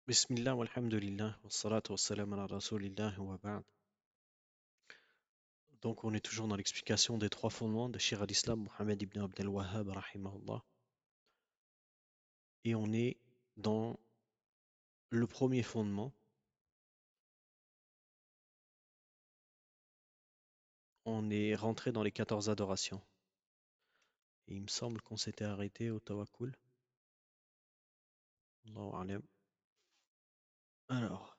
Bismillah walhamdulillah wassalatu wassalam ala rasulillah wa ba'd. Donc on est toujours dans l'explication des trois fondements de Shir al-Islam Muhammad ibn Abdel Wahhab rahimahullah. Et on est dans le premier fondement. On est rentré dans les 14 adorations. Et il me semble qu'on s'était arrêté au tawakkul. Allahu alam. Alors,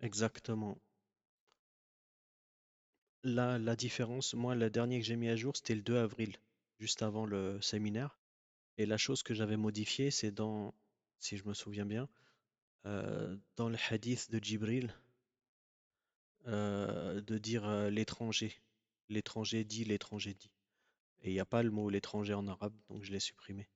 exactement. Là, la différence, moi, le dernier que j'ai mis à jour, c'était le 2 avril, juste avant le séminaire. Et la chose que j'avais modifiée, c'est dans, si je me souviens bien, dans le hadith de Jibril, de dire l'étranger. L'étranger dit, l'étranger dit. Et il n'y a pas le mot l'étranger en arabe, donc je l'ai supprimé.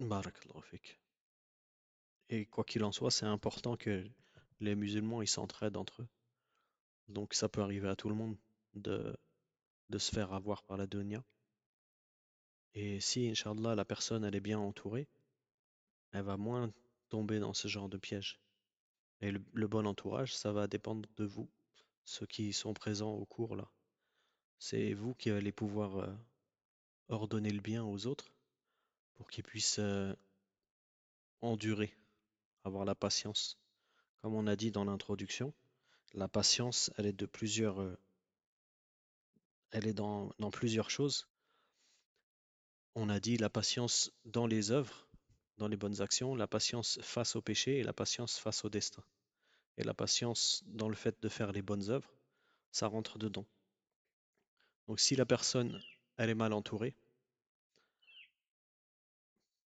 Barakallahu fik. Et quoi qu'il en soit, c'est important que les musulmans ils s'entraident entre eux. Donc ça peut arriver à tout le monde de, de se faire avoir par la dunya. Et si, Inch'Allah, la personne elle est bien entourée, elle va moins tomber dans ce genre de piège. Et le bon entourage, ça va dépendre de vous, ceux qui sont présents au cours là. C'est vous qui allez pouvoir ordonner le bien aux autres pour qu'ils puissent endurer, avoir la patience. Comme on a dit dans l'introduction, la patience, elle est de plusieurs, elle est dans plusieurs choses. On a dit la patience dans les œuvres, dans les bonnes actions, la patience face au péché et la patience face au destin. Et la patience dans le fait de faire les bonnes œuvres, ça rentre dedans. Donc si la personne, elle est mal entourée,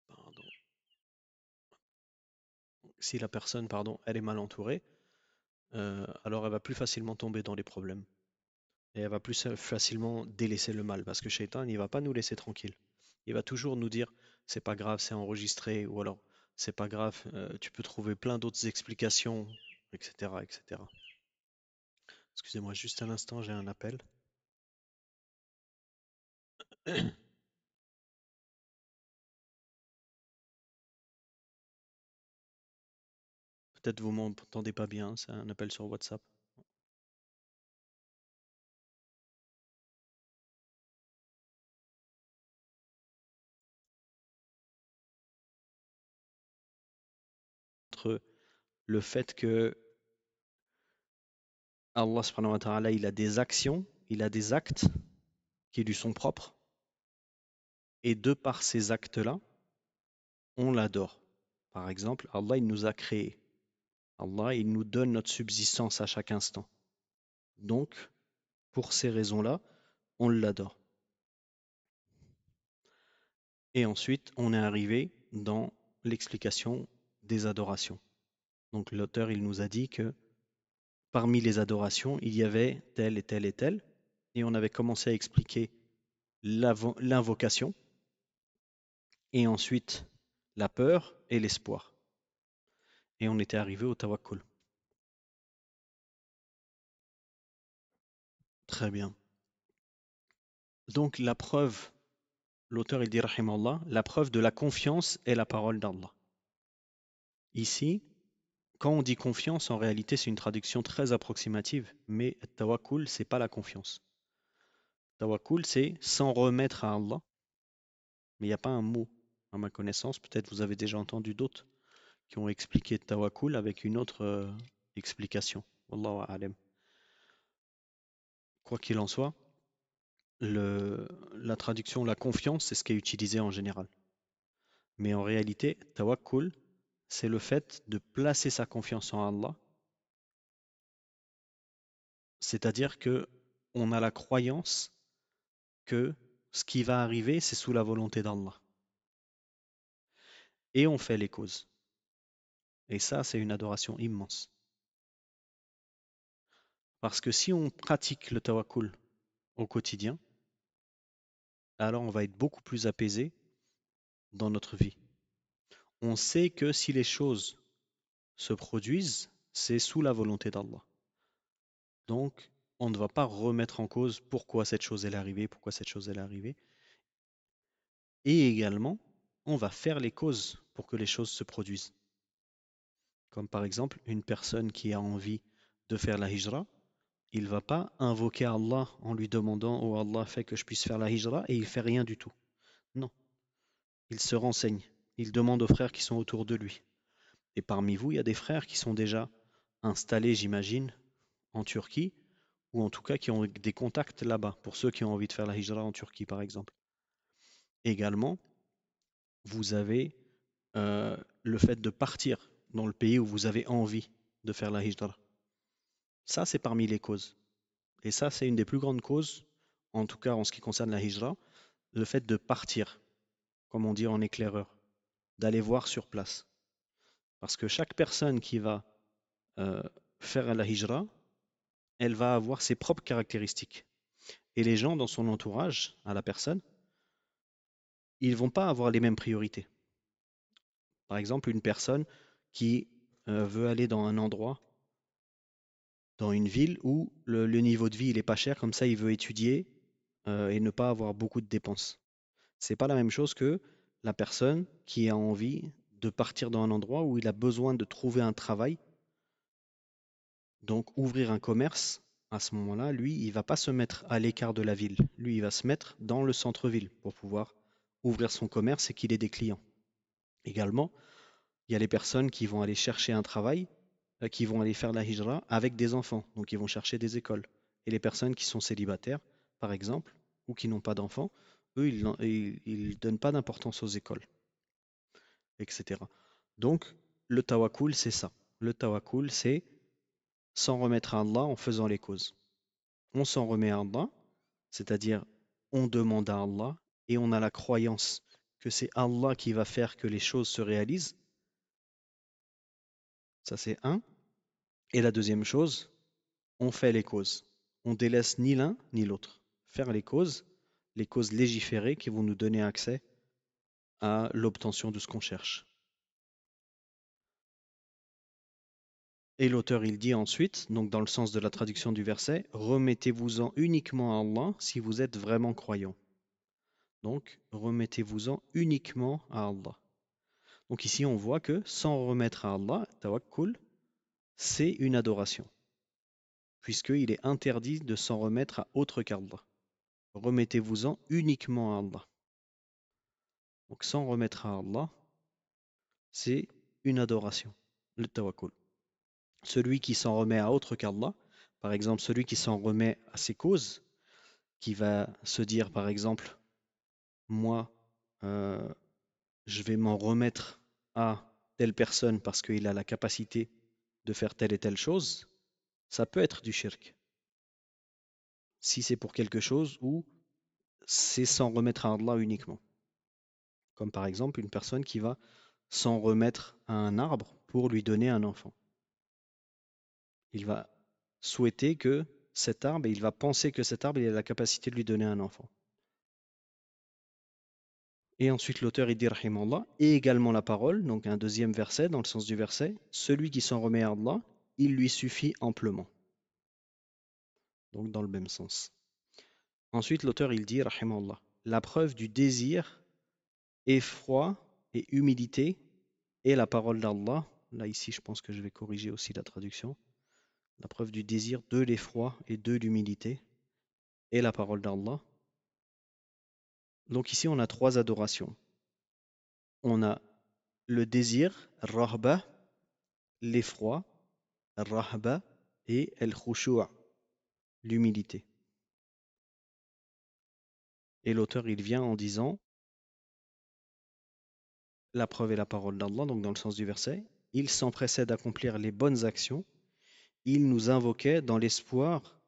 pardon, si la personne, pardon, elle est mal entourée, alors elle va plus facilement tomber dans les problèmes. Et elle va plus facilement délaisser le mal parce que Shaitan, il va pas nous laisser tranquille. Il va toujours nous dire c'est pas grave, c'est enregistré, ou alors c'est pas grave, tu peux trouver plein d'autres explications, etc., etc. Excusez-moi juste un instant, j'ai un appel. Peut-être vous m'entendez pas bien, c'est un appel sur WhatsApp. Entre le fait que Allah subhanahu wa ta'ala, il a des actions, il a des actes qui lui sont propres, et de par ces actes-là, on l'adore. Par exemple, Allah, il nous a créés. Allah, il nous donne notre subsistance à chaque instant. Donc, pour ces raisons-là, on l'adore. Et ensuite, on est arrivé dans l'explication des adorations. Donc, l'auteur, il nous a dit que parmi les adorations, il y avait telle et telle et telle. Et on avait commencé à expliquer l'invocation, et ensuite la peur et l'espoir. Et on était arrivé au tawakkul. Très bien. Donc, la preuve, l'auteur, il dit, rahimallah, la preuve de la confiance est la parole d'Allah. Ici, quand on dit confiance, en réalité, c'est une traduction très approximative, mais tawakkul, c'est pas la confiance. Tawakkul, c'est s'en remettre à Allah, mais il n'y a pas un mot, à ma connaissance. Peut-être vous avez déjà entendu d'autres qui ont expliqué tawakkul avec une autre explication. Wallahu a'lam. Quoi qu'il en soit, la traduction la confiance, c'est ce qui est utilisé en général. Mais en réalité, tawakkul, c'est le fait de placer sa confiance en Allah, c'est-à-dire que on a la croyance que ce qui va arriver, c'est sous la volonté d'Allah. Et on fait les causes. Et ça, c'est une adoration immense. Parce que si on pratique le tawakkul au quotidien, alors on va être beaucoup plus apaisé dans notre vie. On sait que si les choses se produisent, c'est sous la volonté d'Allah. Donc, on ne va pas remettre en cause pourquoi cette chose est arrivée, pourquoi cette chose est arrivée. Et également, on va faire les causes pour que les choses se produisent. Comme par exemple, une personne qui a envie de faire la hijra, il ne va pas invoquer Allah en lui demandant oh Allah fait que je puisse faire la hijra et il fait rien du tout. Non, il se renseigne, il demande aux frères qui sont autour de lui. Et parmi vous, il y a des frères qui sont déjà installés, j'imagine, en Turquie, ou en tout cas qui ont des contacts là-bas, pour ceux qui ont envie de faire la hijra en Turquie, par exemple. Également, vous avez le fait de partir dans le pays où vous avez envie de faire la hijra. Ça, c'est parmi les causes. Et ça, c'est une des plus grandes causes, en tout cas en ce qui concerne la hijra, le fait de partir, comme on dit en éclaireur, d'aller voir sur place. Parce que chaque personne qui va euh, faire la hijra, elle va avoir ses propres caractéristiques. Et les gens dans son entourage, à la personne, ils vont pas avoir les mêmes priorités. Par exemple, une personne qui veut aller dans un endroit, dans une ville où le niveau de vie il est pas cher, comme ça il veut étudier et ne pas avoir beaucoup de dépenses. C'est pas la même chose que la personne qui a envie de partir dans un endroit où il a besoin de trouver un travail, donc ouvrir un commerce. À ce moment-là, lui, il va pas se mettre à l'écart de la ville. Lui, il va se mettre dans le centre-ville pour pouvoir ouvrir son commerce et qu'il ait des clients. Également, il y a les personnes qui vont aller chercher un travail, qui vont aller faire la hijra avec des enfants, donc ils vont chercher des écoles. Et les personnes qui sont célibataires, par exemple, ou qui n'ont pas d'enfants, eux, ils donnent pas d'importance aux écoles, etc. Donc, le tawakkul, c'est ça. Le tawakkul, c'est s'en remettre à Allah en faisant les causes. On s'en remet à Allah, c'est-à-dire on demande à Allah et on a la croyance que c'est Allah qui va faire que les choses se réalisent. Ça, c'est un. Et la deuxième chose, on fait les causes. On délaisse ni l'un ni l'autre. Faire les causes légiférées qui vont nous donner accès à l'obtention de ce qu'on cherche. Et l'auteur, il dit ensuite, donc dans le sens de la traduction du verset, remettez-vous-en uniquement à Allah si vous êtes vraiment croyant. Donc, remettez-vous-en uniquement à Allah. Donc ici, on voit que s'en remettre à Allah, tawakkul, c'est une adoration, puisqu'il est interdit de s'en remettre à autre qu'Allah. Remettez-vous-en uniquement à Allah. Donc s'en remettre à Allah, c'est une adoration, le tawakkul. Celui qui s'en remet à autre qu'Allah, par exemple celui qui s'en remet à ses causes, qui va se dire par exemple, moi, euh, je vais m'en remettre à telle personne parce qu'il a la capacité de faire telle et telle chose, ça peut être du shirk. Si c'est pour quelque chose où c'est s'en remettre à Allah uniquement. Comme par exemple une personne qui va s'en remettre à un arbre pour lui donner un enfant. Il va souhaiter que cet arbre, et il va penser que cet arbre il a la capacité de lui donner un enfant. Et ensuite l'auteur il dit rahimallah, et également la parole, donc un deuxième verset dans le sens du verset, celui qui s'en remet à Allah, il lui suffit amplement. Donc dans le même sens. Ensuite l'auteur il dit rahimallah, la preuve du désir, effroi et humilité est la parole d'Allah. Là ici je pense que je vais corriger aussi la traduction. La preuve du désir, de l'effroi et de l'humilité est la parole d'Allah. Donc ici, on a trois adorations. On a le désir, rahba, l'effroi, rahba, et al-khushu', l'humilité. Et l'auteur, il vient en disant, la preuve est la parole d'Allah, donc dans le sens du verset, il s'empressait d'accomplir les bonnes actions, il nous invoquait dans l'espoir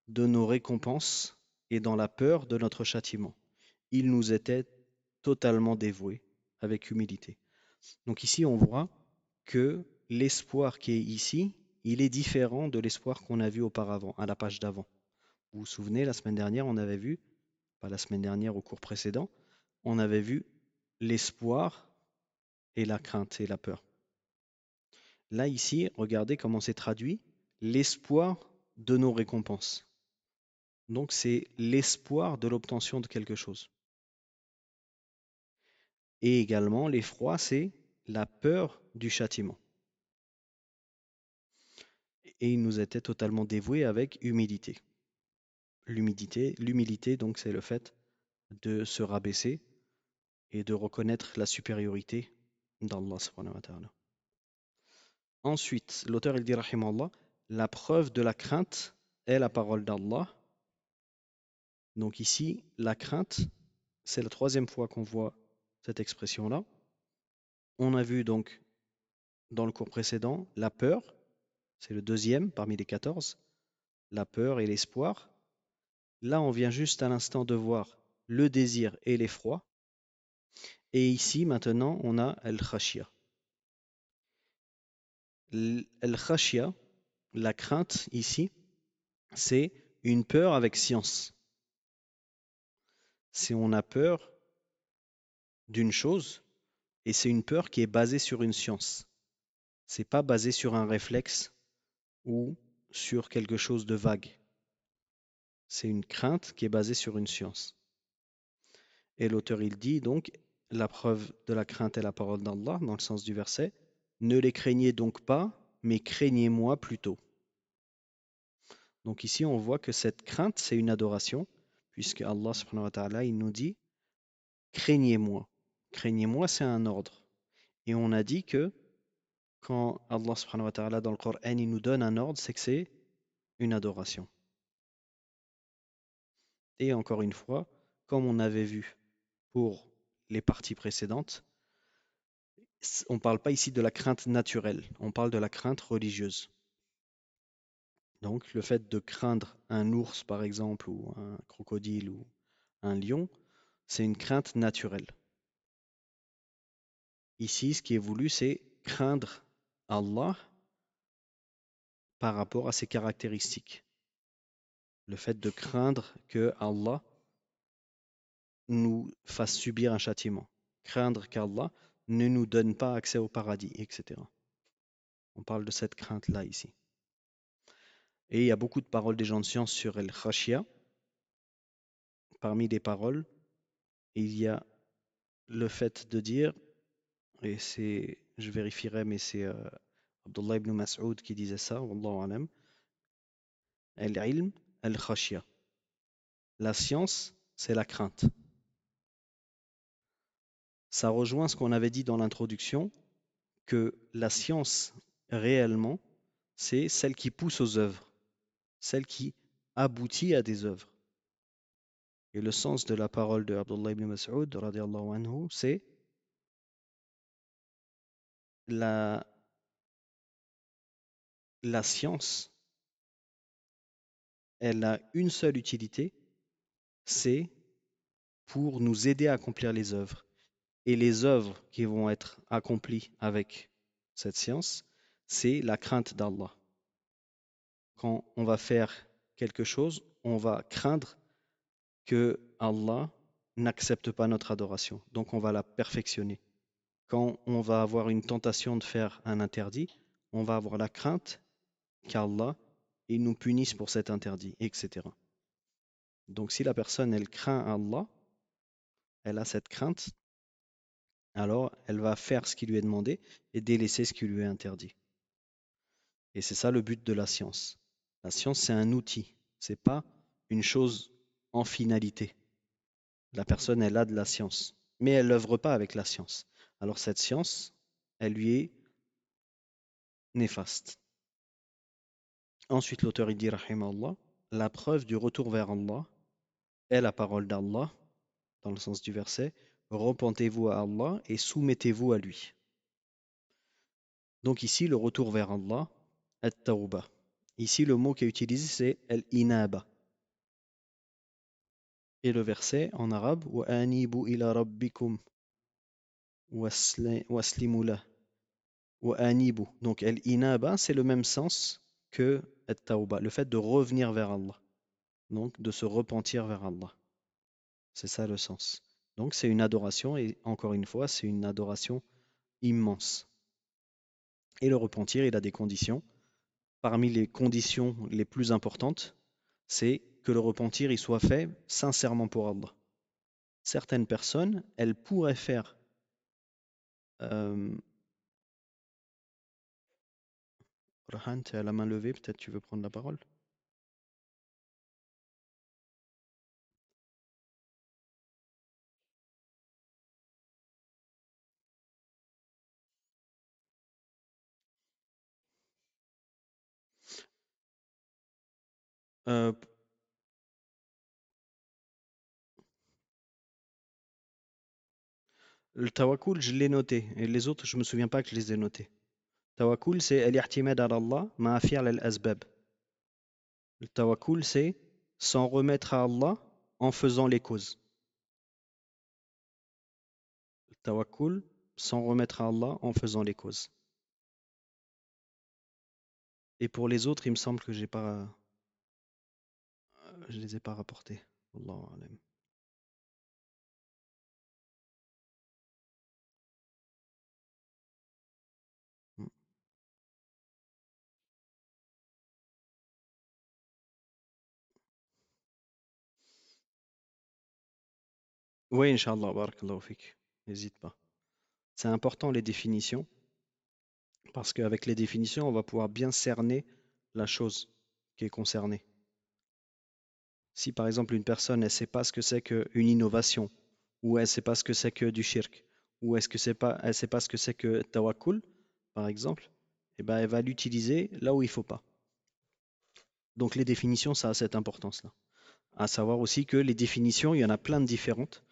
de nos récompenses et dans la peur de notre châtiment. Il nous était totalement dévoué avec humilité. Donc ici, on voit que l'espoir qui est ici, il est différent de l'espoir qu'on a vu auparavant, à la page d'avant. Vous vous souvenez, la semaine dernière, on avait vu, pas la semaine dernière, au cours précédent, on avait vu l'espoir et la crainte et la peur. Là, ici, regardez comment c'est traduit, l'espoir de nos récompenses. Donc, c'est l'espoir de l'obtention de quelque chose. Et également, l'effroi, c'est la peur du châtiment. Et il nous était totalement dévoué avec humilité. L'humilité, donc, c'est le fait de se rabaisser et de reconnaître la supériorité d'Allah subhanahu wa ta'ala. Ensuite, l'auteur il dit rahimallah, la preuve de la crainte est la parole d'Allah. Donc ici, la crainte, c'est la troisième fois qu'on voit cette expression-là. On a vu donc dans le cours précédent la peur, c'est le deuxième parmi les 14, la peur et l'espoir. Là, on vient juste à l'instant de voir le désir et l'effroi. Et ici, maintenant, on a al-khashya. Al-khashya, la crainte ici, c'est une peur avec science. Si on a peur d'une chose, et c'est une peur qui est basée sur une science. C'est pas basé sur un réflexe ou sur quelque chose de vague. C'est une crainte qui est basée sur une science. Et l'auteur il dit donc, la preuve de la crainte est la parole d'Allah, dans le sens du verset, ne les craignez donc pas, mais craignez-moi plutôt. Donc ici on voit que cette crainte c'est une adoration, puisque Allah subhanahu wa ta'ala il nous dit, craignez-moi. Craignez-moi c'est un ordre. Et on a dit que quand Allah subhanahu wa ta'ala dans le Coran il nous donne un ordre, c'est que c'est une adoration. Et encore une fois, comme on avait vu pour les parties précédentes, on ne parle pas ici de la crainte naturelle, on parle de la crainte religieuse. Donc le fait de craindre un ours par exemple, ou un crocodile, ou un lion, c'est une crainte naturelle. Ici, ce qui est voulu, c'est craindre Allah par rapport à ses caractéristiques. Le fait de craindre que Allah nous fasse subir un châtiment. Craindre qu'Allah ne nous donne pas accès au paradis, etc. On parle de cette crainte-là ici. Et il y a beaucoup de paroles des gens de science sur el-khashya. Parmi les paroles, il y a le fait de dire, et c'est, je vérifierai, mais c'est Abdullah ibn Mas'ud qui disait ça, wallahu alam, el-ilm, el-khashya. La science, c'est la crainte. Ça rejoint ce qu'on avait dit dans l'introduction, que la science, réellement, c'est celle qui pousse aux œuvres, celle qui aboutit à des œuvres. Et le sens de la parole de Abdullah ibn Mas'ud, radiallahu anhu, c'est la science, elle a une seule utilité, c'est pour nous aider à accomplir les œuvres. Et les œuvres qui vont être accomplies avec cette science, c'est la crainte d'Allah. Quand on va faire quelque chose, on va craindre que Allah n'accepte pas notre adoration. Donc on va la perfectionner. Quand on va avoir une tentation de faire un interdit, on va avoir la crainte qu'Allah il nous punisse pour cet interdit, etc. Donc si la personne elle craint Allah, elle a cette crainte, alors elle va faire ce qui lui est demandé et délaisser ce qui lui est interdit. Et c'est ça le but de la science. La science c'est un outil, c'est pas une chose en finalité. La personne elle a de la science, mais elle n'œuvre pas avec la science. Alors cette science, elle lui est néfaste. Ensuite, l'auteur il dit, rahimahullah, la preuve du retour vers Allah est la parole d'Allah, dans le sens du verset, repentez-vous à Allah et soumettez-vous à lui. Donc ici, le retour vers Allah, at-tawbah. Ici, le mot qui est utilisé, c'est al-inaba. Et le verset en arabe, wa anibu ila rabbikum waslimu lah. Wa anibu. Donc al-inaba, c'est le même sens que at-tawbah, le fait de revenir vers Allah. Donc de se repentir vers Allah. C'est ça le sens. Donc c'est une adoration, et encore une fois, c'est une adoration immense. Et le repentir, il a des conditions. Parmi les conditions les plus importantes, c'est que le repentir il soit fait sincèrement pour Allah. Certaines personnes, elles pourraient faire Rahan, tu as la main levée, peut-être tu veux prendre la parole. Euh, le tawakkul, je l'ai noté, et les autres, je me souviens pas que je les ai notés. Tawakkul, c'est al-i'timad ala Allah ma'a fi'l al-asbab. Le tawakkul, c'est s'en remettre à Allah en faisant les causes. Le tawakkul, s'en remettre à Allah en faisant les causes. Et pour les autres, il me semble que je les ai pas rapportés. Wallahu a'lam. Mm. Oui, Inch'Allah, barakallahu fik. N'hésite pas. C'est important les définitions, parce qu'avec les définitions, on va pouvoir bien cerner la chose qui est concernée. Si par exemple une personne, elle ne sait pas ce que c'est qu'une innovation, ou elle ne sait pas ce que c'est que du shirk, ou elle ne sait pas ce que c'est que tawakkul, par exemple, eh ben, elle va l'utiliser là où il ne faut pas. Donc les définitions, ça a cette importance-là. À savoir aussi que les définitions, il y en a plein de différentes.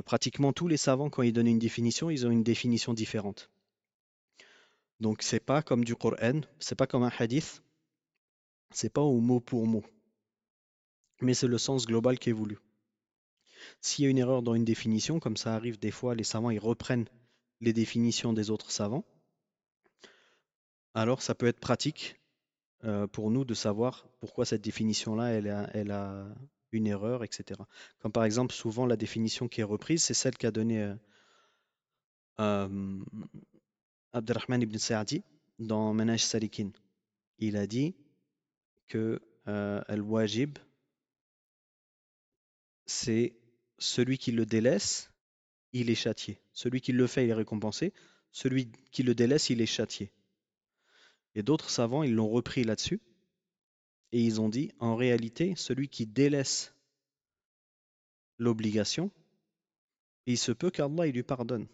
Pratiquement tous les savants, quand ils donnent une définition, ils ont une définition différente. Donc c'est pas comme du Coran, c'est pas comme un hadith, c'est pas au mot pour mot, mais c'est le sens global qui est voulu. S'il y a une erreur dans une définition, comme ça arrive des fois, les savants ils reprennent les définitions des autres savants, alors ça peut être pratique pour nous de savoir pourquoi cette définition-là, elle a une erreur, etc. Comme par exemple, souvent la définition qui est reprise, c'est celle qu'a donnée euh, Abdurrahman ibn Sa'di dans Manhaj Salikin. Il a dit que al-wajib, c'est celui qui le délaisse, il est châtié. Celui qui le fait, il est récompensé. Celui qui le délaisse, il est châtié. Et d'autres savants, ils l'ont repris là-dessus et ils ont dit, en réalité, celui qui délaisse l'obligation, il se peut qu'Allah il lui pardonne,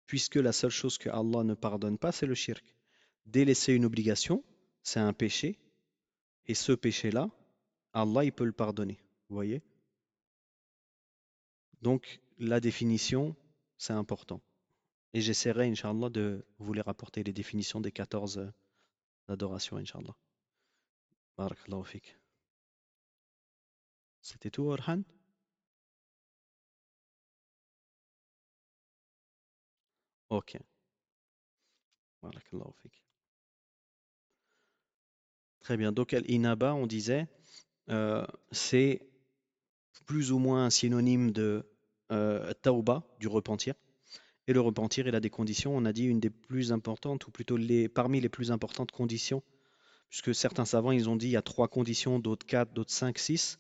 puisque la seule chose que Allah ne pardonne pas, c'est le shirk. Délaisser une obligation, c'est un péché, et ce péché-là, Allah il peut le pardonner. Vous voyez? Donc la définition, c'est important. Et j'essaierai, Inch'Allah, de vous les rapporter, les définitions des 14 adorations, Inch'Allah. Barakallahu fik. C'était tout, Orhan? Ok. Barakallahu fik. Très bien. Donc, Al-Inaba, on disait, c'est plus ou moins un synonyme de Tauba, du repentir. Et le repentir, il a des conditions. On a dit une des plus importantes, ou plutôt parmi les plus importantes conditions, puisque certains savants, ils ont dit il y a 3 conditions, d'autres 4, d'autres 5, 6.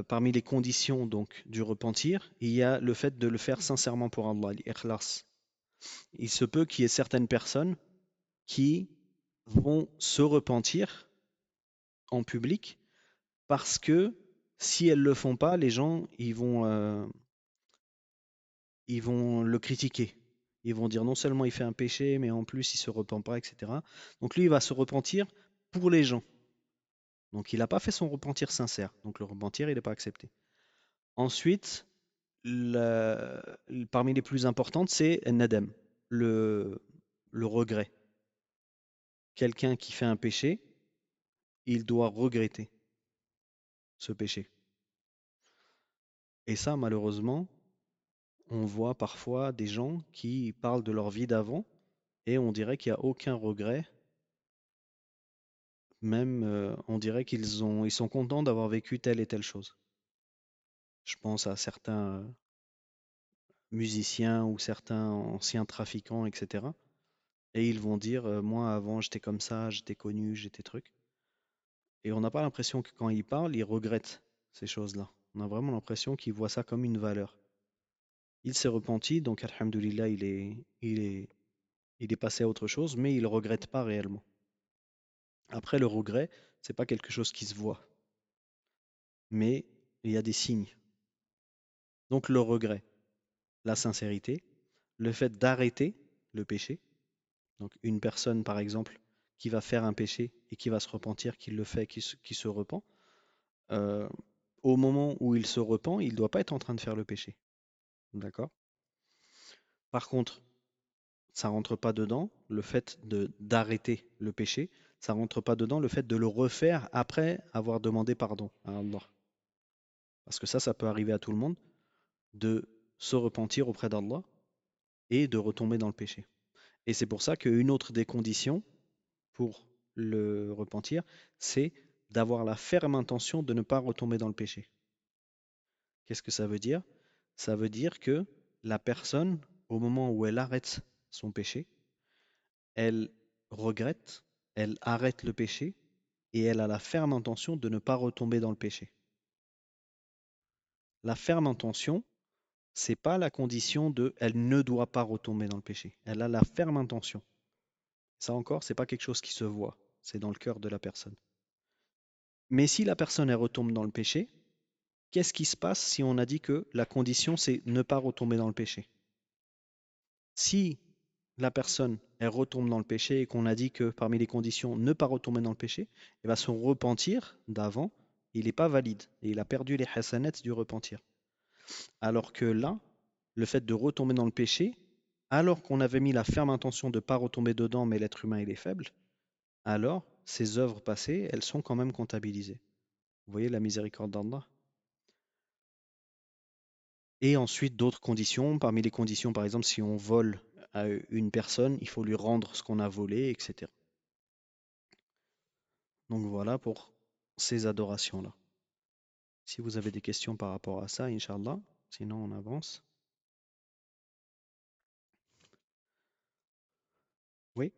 Parmi les conditions donc du repentir, il y a le fait de le faire sincèrement pour Allah, l'ikhlas. Il se peut qu'il y ait certaines personnes qui vont se repentir en public parce que si elles ne le font pas, les gens ils vont le critiquer. Ils vont dire non seulement il fait un péché, mais en plus il se repent pas, etc. Donc lui, il va se repentir pour les gens. Donc il n'a pas fait son repentir sincère. Donc le repentir, il n'est pas accepté. Ensuite, la- parmi les plus importantes, c'est nadem, le, le regret. Quelqu'un qui fait un péché, il doit regretter ce péché. Et ça, malheureusement, on voit parfois des gens qui parlent de leur vie d'avant et on dirait qu'il n'y a aucun regret. Même, on dirait ils sont contents d'avoir vécu telle et telle chose. Je pense à certains musiciens ou certains anciens trafiquants, etc. Et ils vont dire, moi avant j'étais comme ça, j'étais connu, j'étais truc. Et on n'a pas l'impression que quand ils parlent, ils regrettent ces choses-là. On a vraiment l'impression qu'ils voient ça comme une valeur. Il s'est repenti, donc alhamdoulilah, il est passé à autre chose, mais il ne regrette pas réellement. Après, le regret, c'est pas quelque chose qui se voit, mais il y a des signes. Donc le regret, la sincérité, le fait d'arrêter le péché. Donc une personne, par exemple, qui va faire un péché et qui va se repentir, qui le fait, qui se repent, euh, au moment où il se repent, il ne doit pas être en train de faire le péché. D'accord? Par contre, ça rentre pas dedans le fait de d'arrêter le péché, ça rentre pas dedans le fait de le refaire après avoir demandé pardon à Allah. Parce que ça peut arriver à tout le monde de se repentir auprès d'Allah et de retomber dans le péché. Et c'est pour ça qu'une autre des conditions pour le repentir, c'est d'avoir la ferme intention de ne pas retomber dans le péché. Qu'est-ce que ça veut dire? Ça veut dire que la personne, au moment où elle arrête son péché, elle regrette, elle arrête le péché et elle a la ferme intention de ne pas retomber dans le péché. La ferme intention, c'est pas la condition de elle ne doit pas retomber dans le péché. Elle a la ferme intention. Ça encore, c'est pas quelque chose qui se voit, c'est dans le cœur de la personne. Mais si la personne elle retombe dans le péché, qu'est-ce qui se passe si on a dit que la condition c'est ne pas retomber dans le péché? Si la personne elle retombe dans le péché et qu'on a dit que parmi les conditions ne pas retomber dans le péché, eh ben son repentir d'avant, il n'est pas valide et il a perdu les hasanats du repentir. Alors que là, le fait de retomber dans le péché, alors qu'on avait mis la ferme intention de ne pas retomber dedans, mais l'être humain il est faible, alors ces œuvres passées, elles sont quand même comptabilisées. Vous voyez la miséricorde d'Allah. Et ensuite d'autres conditions, parmi les conditions par exemple si on vole à une personne, il faut lui rendre ce qu'on a volé, etc. Donc voilà pour ces adorations-là. Si vous avez des questions par rapport à ça, Inch'Allah, sinon on avance. Oui,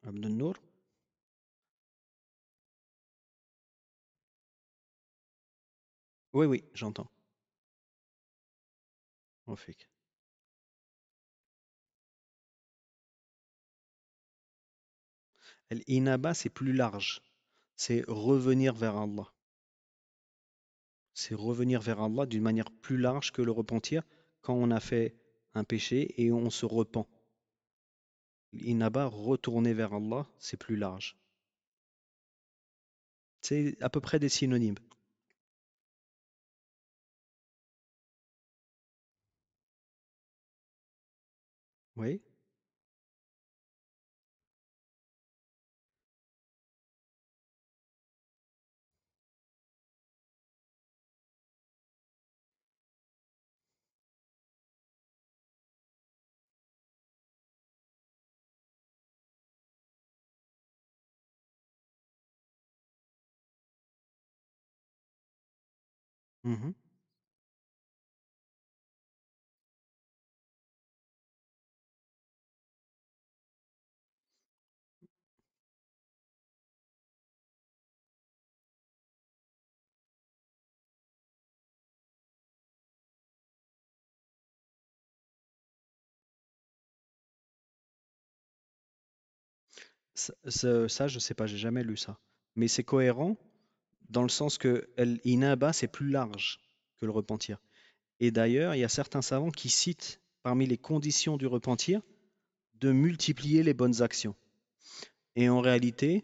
Abdel Nour. Oui, oui, j'entends. Rafik. L'inaba, c'est plus large. C'est revenir vers Allah. C'est revenir vers Allah d'une manière plus large que le repentir quand on a fait un péché et on se repent. L'inaba, retourner vers Allah, c'est plus large. C'est à peu près des synonymes. Oui. Mhm. Ça, je sais pas, j'ai jamais lu ça. Mais c'est cohérent dans le sens que l'inaba, c'est plus large que le repentir. Et d'ailleurs, il y a certains savants qui citent parmi les conditions du repentir de multiplier les bonnes actions. Et en réalité,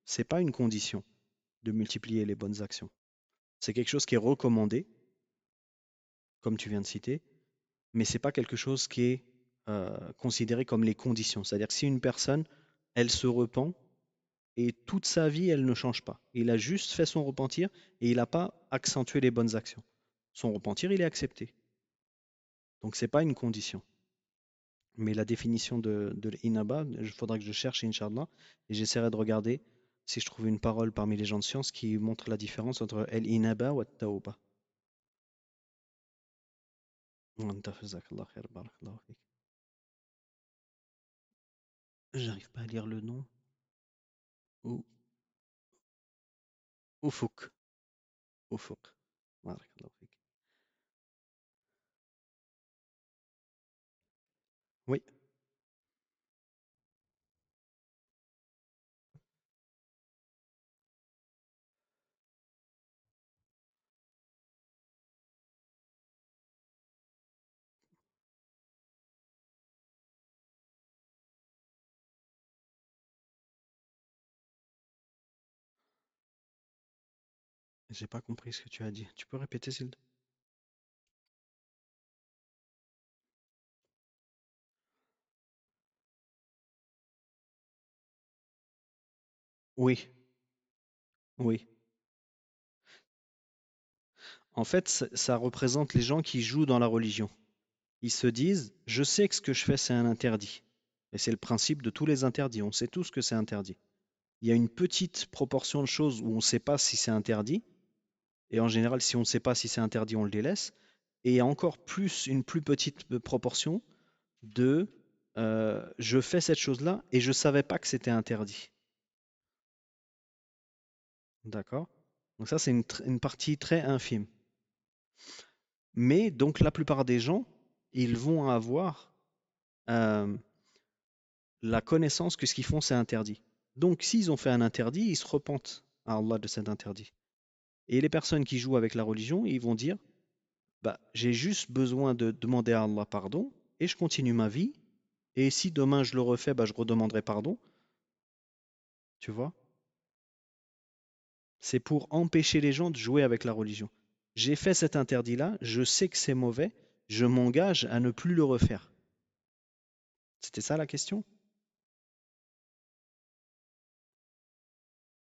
c'est pas une condition de multiplier les bonnes actions. C'est quelque chose qui est recommandé, comme tu viens de citer, mais c'est pas quelque chose qui est considéré comme les conditions. C'est-à-dire que si une personne, elle se repent et toute sa vie, elle ne change pas. Il a juste fait son repentir et il n'a pas accentué les bonnes actions. Son repentir, il est accepté. Donc c'est pas une condition. Mais la définition de l'inaba, il faudra que je cherche, Inch'Allah, et j'essaierai de regarder si je trouve une parole parmi les gens de science qui montre la différence entre el-inaba ou at-tawba. J'arrive pas à lire le nom. Ou Ufuk. Ufuk. Barakallahu fik. Oui, j'ai pas compris ce que tu as dit. Tu peux répéter, s'il te plaît? Oui, oui. En fait, ça représente les gens qui jouent dans la religion. Ils se disent, je sais que ce que je fais, c'est un interdit. Et c'est le principe de tous les interdits. On sait tous que c'est interdit. Il y a une petite proportion de choses où on ne sait pas si c'est interdit. Et en général, si on ne sait pas si c'est interdit, on le délaisse. Et il y a encore plus, une plus petite proportion de je fais cette chose-là et je ne savais pas que c'était interdit. D'accord? Donc ça, c'est une partie très infime. Mais donc la plupart des gens, ils vont avoir euh, la connaissance que ce qu'ils font, c'est interdit. Donc s'ils ont fait un interdit, ils se repentent à Allah de cet interdit. Et les personnes qui jouent avec la religion, ils vont dire, bah, j'ai juste besoin de demander à Allah pardon et je continue ma vie. Et si demain je le refais, bah, je redemanderai pardon. Tu vois? C'est pour empêcher les gens de jouer avec la religion. J'ai fait cet interdit-là, je sais que c'est mauvais, je m'engage à ne plus le refaire. C'était ça la question?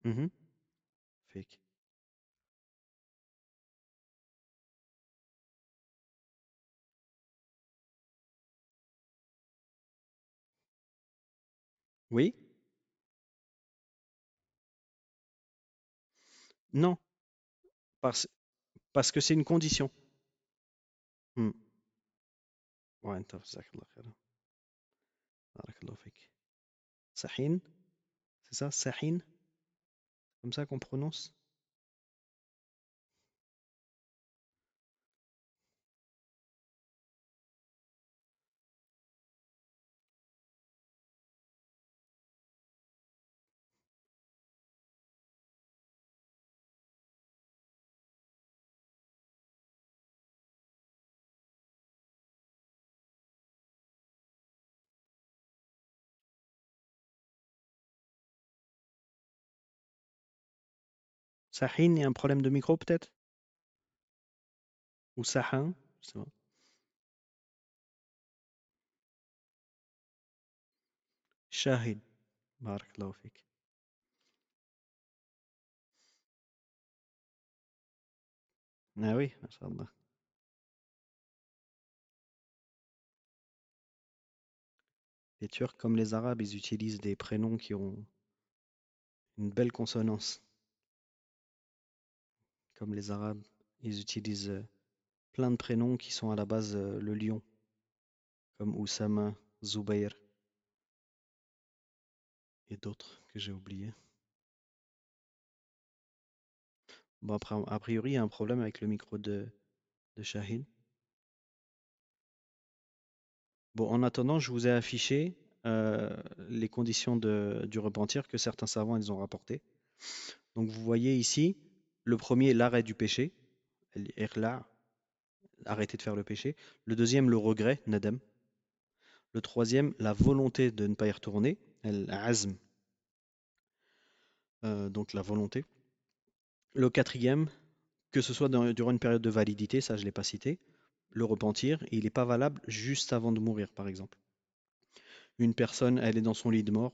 Mhm. Fake. Oui? Non, parce, parce que c'est une condition. Hmm. Ouais, انت جزاك الله خيرا. بارك الله فيك. Sahin, c'est ça? Sahin? Comme ça qu'on prononce? Sahin, il y a un problème de micro peut-être? Ou Sahin? Je sais pas. Shahid. بارك الله فيك. Ah oui, Masha'Allah. Les Turcs, comme les Arabes, ils utilisent des prénoms qui ont une belle consonance. Comme les Arabes, ils utilisent plein de prénoms qui sont à la base le lion, comme Oussama, Zubair et d'autres que j'ai oubliés. Bon, après, a priori, il y a un problème avec le micro de Shahid. Bon, en attendant, je vous ai affiché les conditions du repentir que certains savants ils ont rapportées. Donc, vous voyez ici, le premier, l'arrêt du péché, al-iqla', arrêter de faire le péché. Le deuxième, le regret, nadam. Le troisième, la volonté de ne pas y retourner, al-azm, donc la volonté. Le quatrième, que ce soit durant une période de validité, ça je ne l'ai pas cité, le repentir, il n'est pas valable juste avant de mourir, par exemple. Une personne, elle est dans son lit de mort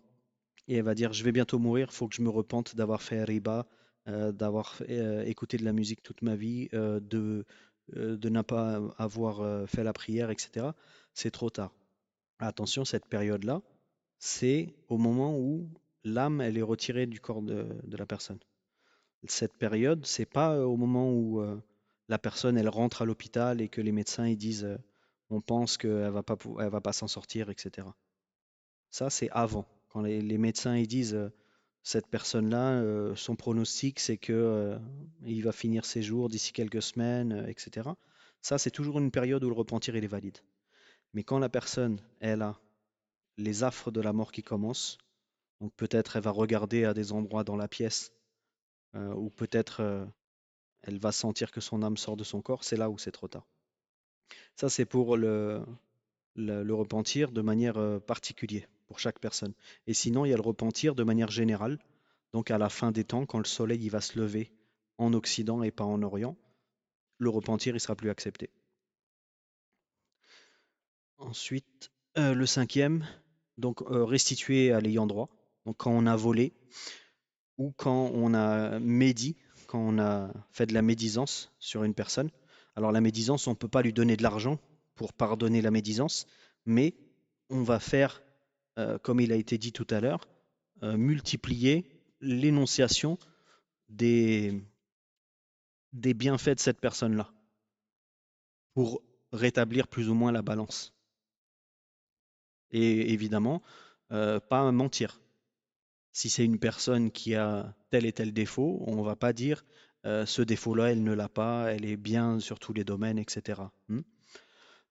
et elle va dire, je vais bientôt mourir, il faut que je me repente d'avoir fait riba, d'avoir écouté de la musique toute ma vie, de ne pas avoir fait la prière, etc. C'est trop tard. Attention, cette période-là, c'est au moment où l'âme, elle est retirée du corps de la personne. Cette période, c'est pas au moment où la personne, elle rentre à l'hôpital et que les médecins, ils disent, on pense qu'elle va pas, elle va pas s'en sortir, etc. Ça, c'est avant. Quand les médecins, ils disent, cette personne-là, son pronostic, c'est que il va finir ses jours d'ici quelques semaines, etc. Ça, c'est toujours une période où le repentir, il est valide. Mais quand la personne, elle a les affres de la mort qui commencent, donc peut-être elle va regarder à des endroits dans la pièce, ou peut-être elle va sentir que son âme sort de son corps, c'est là où c'est trop tard. Ça, c'est pour le repentir de manière particulière pour chaque personne. Et sinon, il y a le repentir de manière générale, donc à la fin des temps, quand le soleil il va se lever en Occident et pas en Orient, le repentir il sera plus accepté. Ensuite, le cinquième, donc restituer à l'ayant droit. Donc quand on a volé ou quand on a médit, quand on a fait de la médisance sur une personne. Alors la médisance, on ne peut pas lui donner de l'argent pour pardonner la médisance, mais on va faire, comme il a été dit tout à l'heure, multiplier l'énonciation des, des bienfaits de cette personne-là pour rétablir plus ou moins la balance. Et évidemment, pas mentir. Si c'est une personne qui a tel et tel défaut, on ne va pas dire ce défaut-là, elle ne l'a pas, elle est bien sur tous les domaines, etc.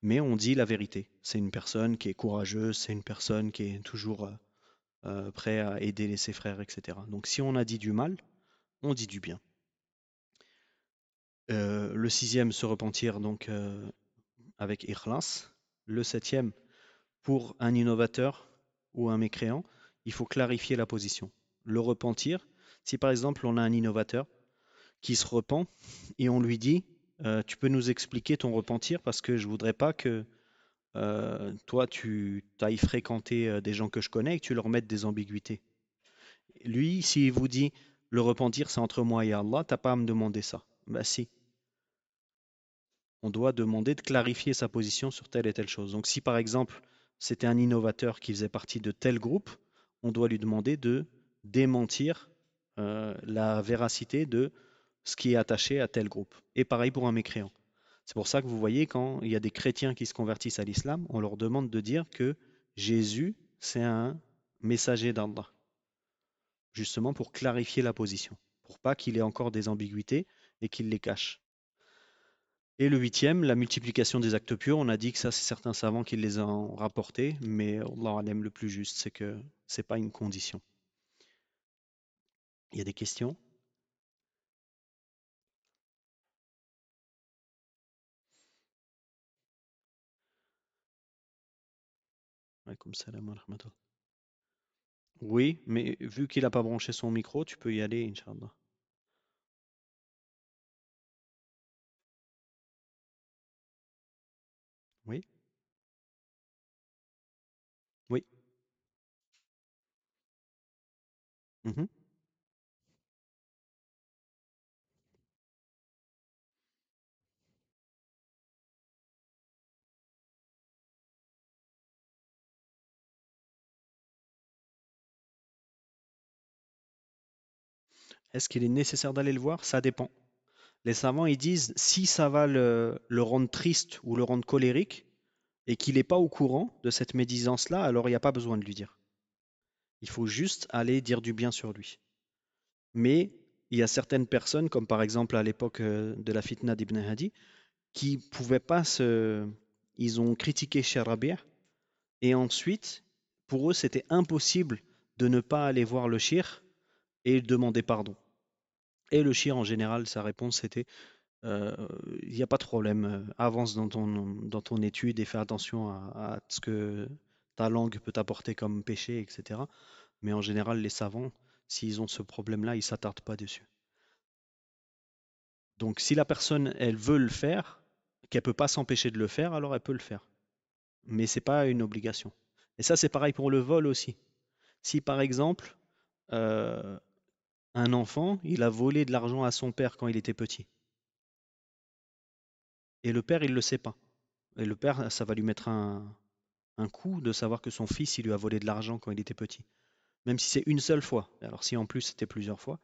Mais on dit la vérité. C'est une personne qui est courageuse, c'est une personne qui est toujours prêt à aider ses frères, etc. Donc si on a dit du mal, on dit du bien. Le sixième, se repentir donc avec ikhlas. Le septième, pour un innovateur ou un mécréant, il faut clarifier la position. Le repentir, si par exemple on a un innovateur qui se repent et on lui dit tu peux nous expliquer ton repentir parce que je voudrais pas que toi tu ailles fréquenter des gens que je connais et que tu leur mettes des ambiguïtés. Lui, s'il vous dit le repentir c'est entre moi et Allah, t'as pas à me demander ça. Bah si, on doit demander de clarifier sa position sur telle et telle chose. Donc si par exemple c'était un innovateur qui faisait partie de tel groupe, on doit lui demander de démentir la véracité de ce qui est attaché à tel groupe. Et pareil pour un mécréant. C'est pour ça que vous voyez, quand il y a des chrétiens qui se convertissent à l'islam, on leur demande de dire que Jésus, c'est un messager d'Allah, justement pour clarifier la position, pour pas qu'il ait encore des ambiguïtés et qu'il les cache. Et le huitième, la multiplication des actes pieux, on a dit que ça, c'est certains savants qui les ont rapportés, mais Allah aime le plus juste, c'est que c'est pas une condition. Il y a des questions? Alaykoum salam wa rahmatullah. Oui, mais vu qu'il n'a pas branché son micro, tu peux y aller, Inch'Allah. Oui, oui. Mhm. Est-ce qu'il est nécessaire d'aller le voir? Ça dépend. Les savants, ils disent, si ça va le rendre triste ou le rendre colérique, et qu'il n'est pas au courant de cette médisance-là, alors il n'y a pas besoin de lui dire. Il faut juste aller dire du bien sur lui. Mais il y a certaines personnes, comme par exemple à l'époque de la fitna d'Ibn Hadi, qui pouvaient pas se... Ils ont critiqué Sharabi' et ensuite, pour eux, c'était impossible de ne pas aller voir le shir et demander pardon. Et le shir, en général, sa réponse c'était il n'y a pas de problème, avance dans ton étude et fais attention à ce que ta langue peut t'apporter comme péché, etc. Mais en général, les savants, s'ils ont ce problème-là, ils s'attardent pas dessus. Donc si la personne, elle veut le faire, qu'elle peut pas s'empêcher de le faire, alors elle peut le faire. Mais c'est pas une obligation. Et ça, c'est pareil pour le vol aussi. Si par exemple, euh, un enfant, il a volé de l'argent à son père quand il était petit, et le père, il le sait pas. Et le père, ça va lui mettre un coup de savoir que son fils, il lui a volé de l'argent quand il était petit. Même si c'est une seule fois. Alors si en plus c'était plusieurs fois.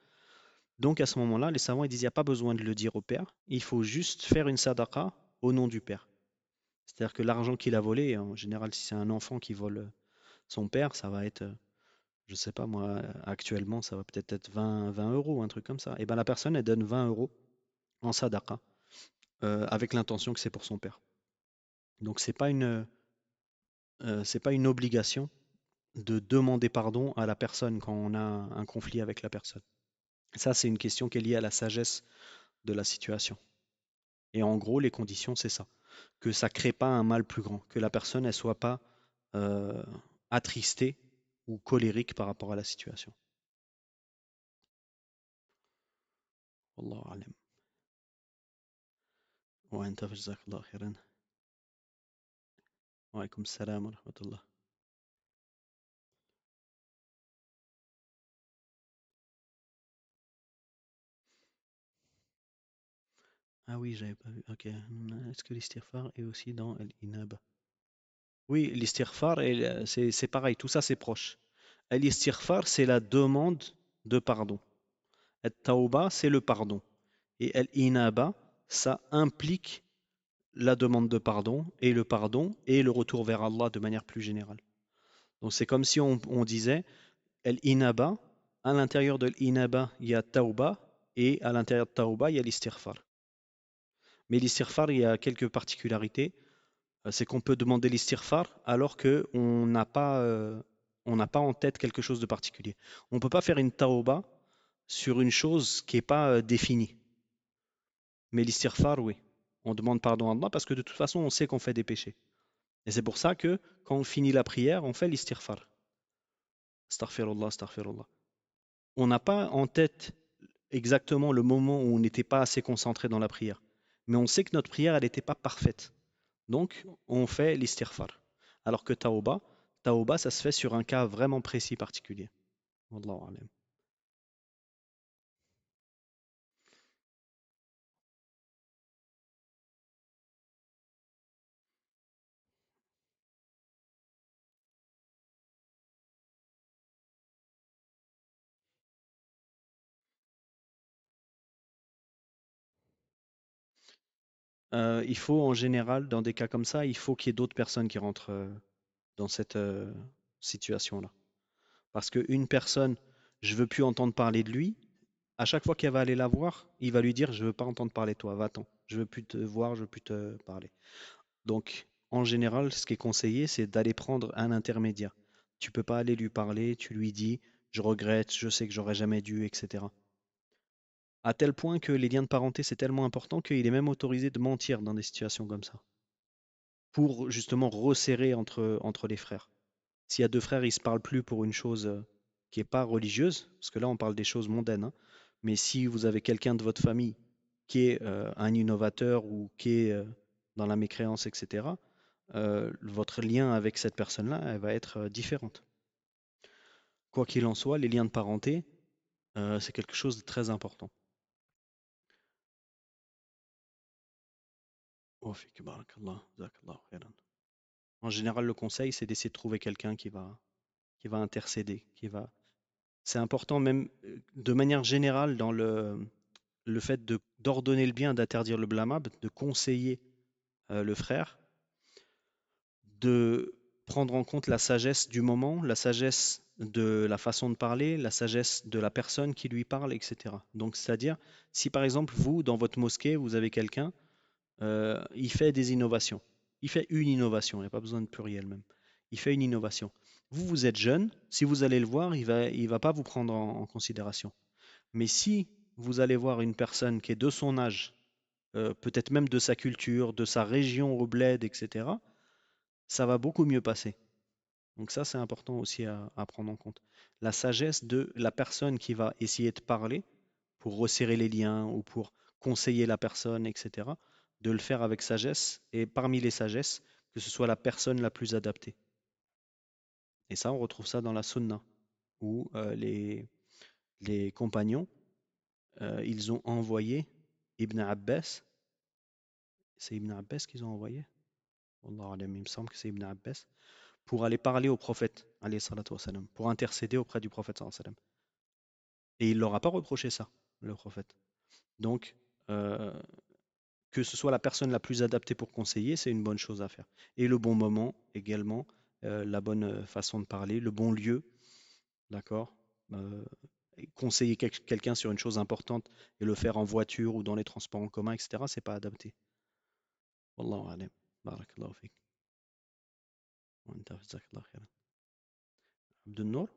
Donc à ce moment-là, les savants ils disent il n'y a pas besoin de le dire au père, il faut juste faire une sadaqa au nom du père. C'est-à-dire que l'argent qu'il a volé, en général si c'est un enfant qui vole son père, ça va être, je sais pas moi, actuellement ça va peut-être être 20 euros, un truc comme ça. Et bien la personne elle donne 20 euros en sadaqa avec l'intention que c'est pour son père. Donc c'est pas une obligation de demander pardon à la personne quand on a un conflit avec la personne. Ça, c'est une question qui est liée à la sagesse de la situation. Et en gros, les conditions, c'est ça. Que ça crée pas un mal plus grand, que la personne, elle soit pas euh, attristée ou colérique par rapport à la situation. Wallahu alam. Wa anta jazakallahu khairan. Wa alaykum salam wa rahmatullah. Ah oui, j'avais pas vu. Ok. Est-ce que l'istighfar est aussi dans Al-Inab? Oui, l'istighfar, c'est pareil, tout ça c'est proche. L'istighfar, c'est la demande de pardon. At-tawba, c'est le pardon. Et al-inaba, ça implique la demande de pardon et le retour vers Allah de manière plus générale. Donc c'est comme si on disait al-inaba, à l'intérieur de l'inaba, il y a tawba et à l'intérieur de tawba, il y a l'istighfar. Mais l'istighfar, il y a quelques particularités. C'est qu'on peut demander l'istighfar alors qu'on n'a pas, on n'a pas en tête quelque chose de particulier. On ne peut pas faire une tawba sur une chose qui n'est pas définie. Mais l'istighfar, oui. On demande pardon à Allah parce que de toute façon, on sait qu'on fait des péchés. Et c'est pour ça que quand on finit la prière, on fait l'istighfar. Astaghfirullah, astaghfirullah. On n'a pas en tête exactement le moment où on n'était pas assez concentré dans la prière. Mais on sait que notre prière, elle n'était pas parfaite. Donc, on fait l'istighfar. Alors que tauba, ça se fait sur un cas vraiment précis, particulier. Wallahu alam. Il faut en général, dans des cas comme ça, il faut qu'il y ait d'autres personnes qui rentrent dans cette situation-là. Parce qu'une personne, je veux plus entendre parler de lui, à chaque fois qu'elle va aller la voir, il va lui dire, je veux pas entendre parler de toi, va-t'en. Je veux plus te voir, je veux plus te parler. Donc, en général, ce qui est conseillé, c'est d'aller prendre un intermédiaire. Tu peux pas aller lui parler, tu lui dis, je regrette, je sais que j'aurais jamais dû, etc. À tel point que les liens de parenté, c'est tellement important qu'il est même autorisé de mentir dans des situations comme ça, pour justement resserrer entre les frères. S'il y a deux frères, ils ne se parlent plus pour une chose qui n'est pas religieuse, parce que là on parle des choses mondaines, hein, mais si vous avez quelqu'un de votre famille qui est un innovateur ou qui est dans la mécréance, etc., votre lien avec cette personne-là, elle va être différente. Quoi qu'il en soit, les liens de parenté, c'est quelque chose de très important. Oh, fik barakallah, jazakallah khairan. En général, le conseil, c'est d'essayer de trouver quelqu'un qui va intercéder, qui va. C'est important même de manière générale dans le fait d'ordonner le bien, d'interdire le blâmable, de conseiller le frère, de prendre en compte la sagesse du moment, la sagesse de la façon de parler, la sagesse de la personne qui lui parle, etc. Donc, c'est-à-dire, si par exemple, vous, dans votre mosquée, vous avez quelqu'un, il fait des innovations. Il fait une innovation, il n'y a pas besoin de pluriel même. Il fait une innovation. Vous, vous êtes jeune, si vous allez le voir, il va pas vous prendre en considération. Mais si vous allez voir une personne qui est de son âge, peut-être même de sa culture, de sa région au bled, etc., ça va beaucoup mieux passer. Donc ça, c'est important aussi à prendre en compte. La sagesse de la personne qui va essayer de parler pour resserrer les liens ou pour conseiller la personne, etc., de le faire avec sagesse et parmi les sagesses, que ce soit la personne la plus adaptée. Et ça, on retrouve ça dans la sunna, où les compagnons, ils ont envoyé Ibn Abbas, c'est Ibn Abbas qu'ils ont envoyé? Wallahu alam, il me semble que c'est Ibn Abbas, pour aller parler au prophète, alayhi salatu wassalam, pour intercéder auprès du prophète, sallallahu alayhi wa sallam. Et il leur a pas reproché ça, le prophète. Donc, euh, que ce soit la personne la plus adaptée pour conseiller, c'est une bonne chose à faire. Et le bon moment également, la bonne façon de parler, le bon lieu, d'accord? Euh, et conseiller quelqu'un sur une chose importante et le faire en voiture ou dans les transports en commun, etc., c'est pas adapté. Wallahu alam. Barakallahu fik. Wa anta jazakallahu khairan. Abdul Nour?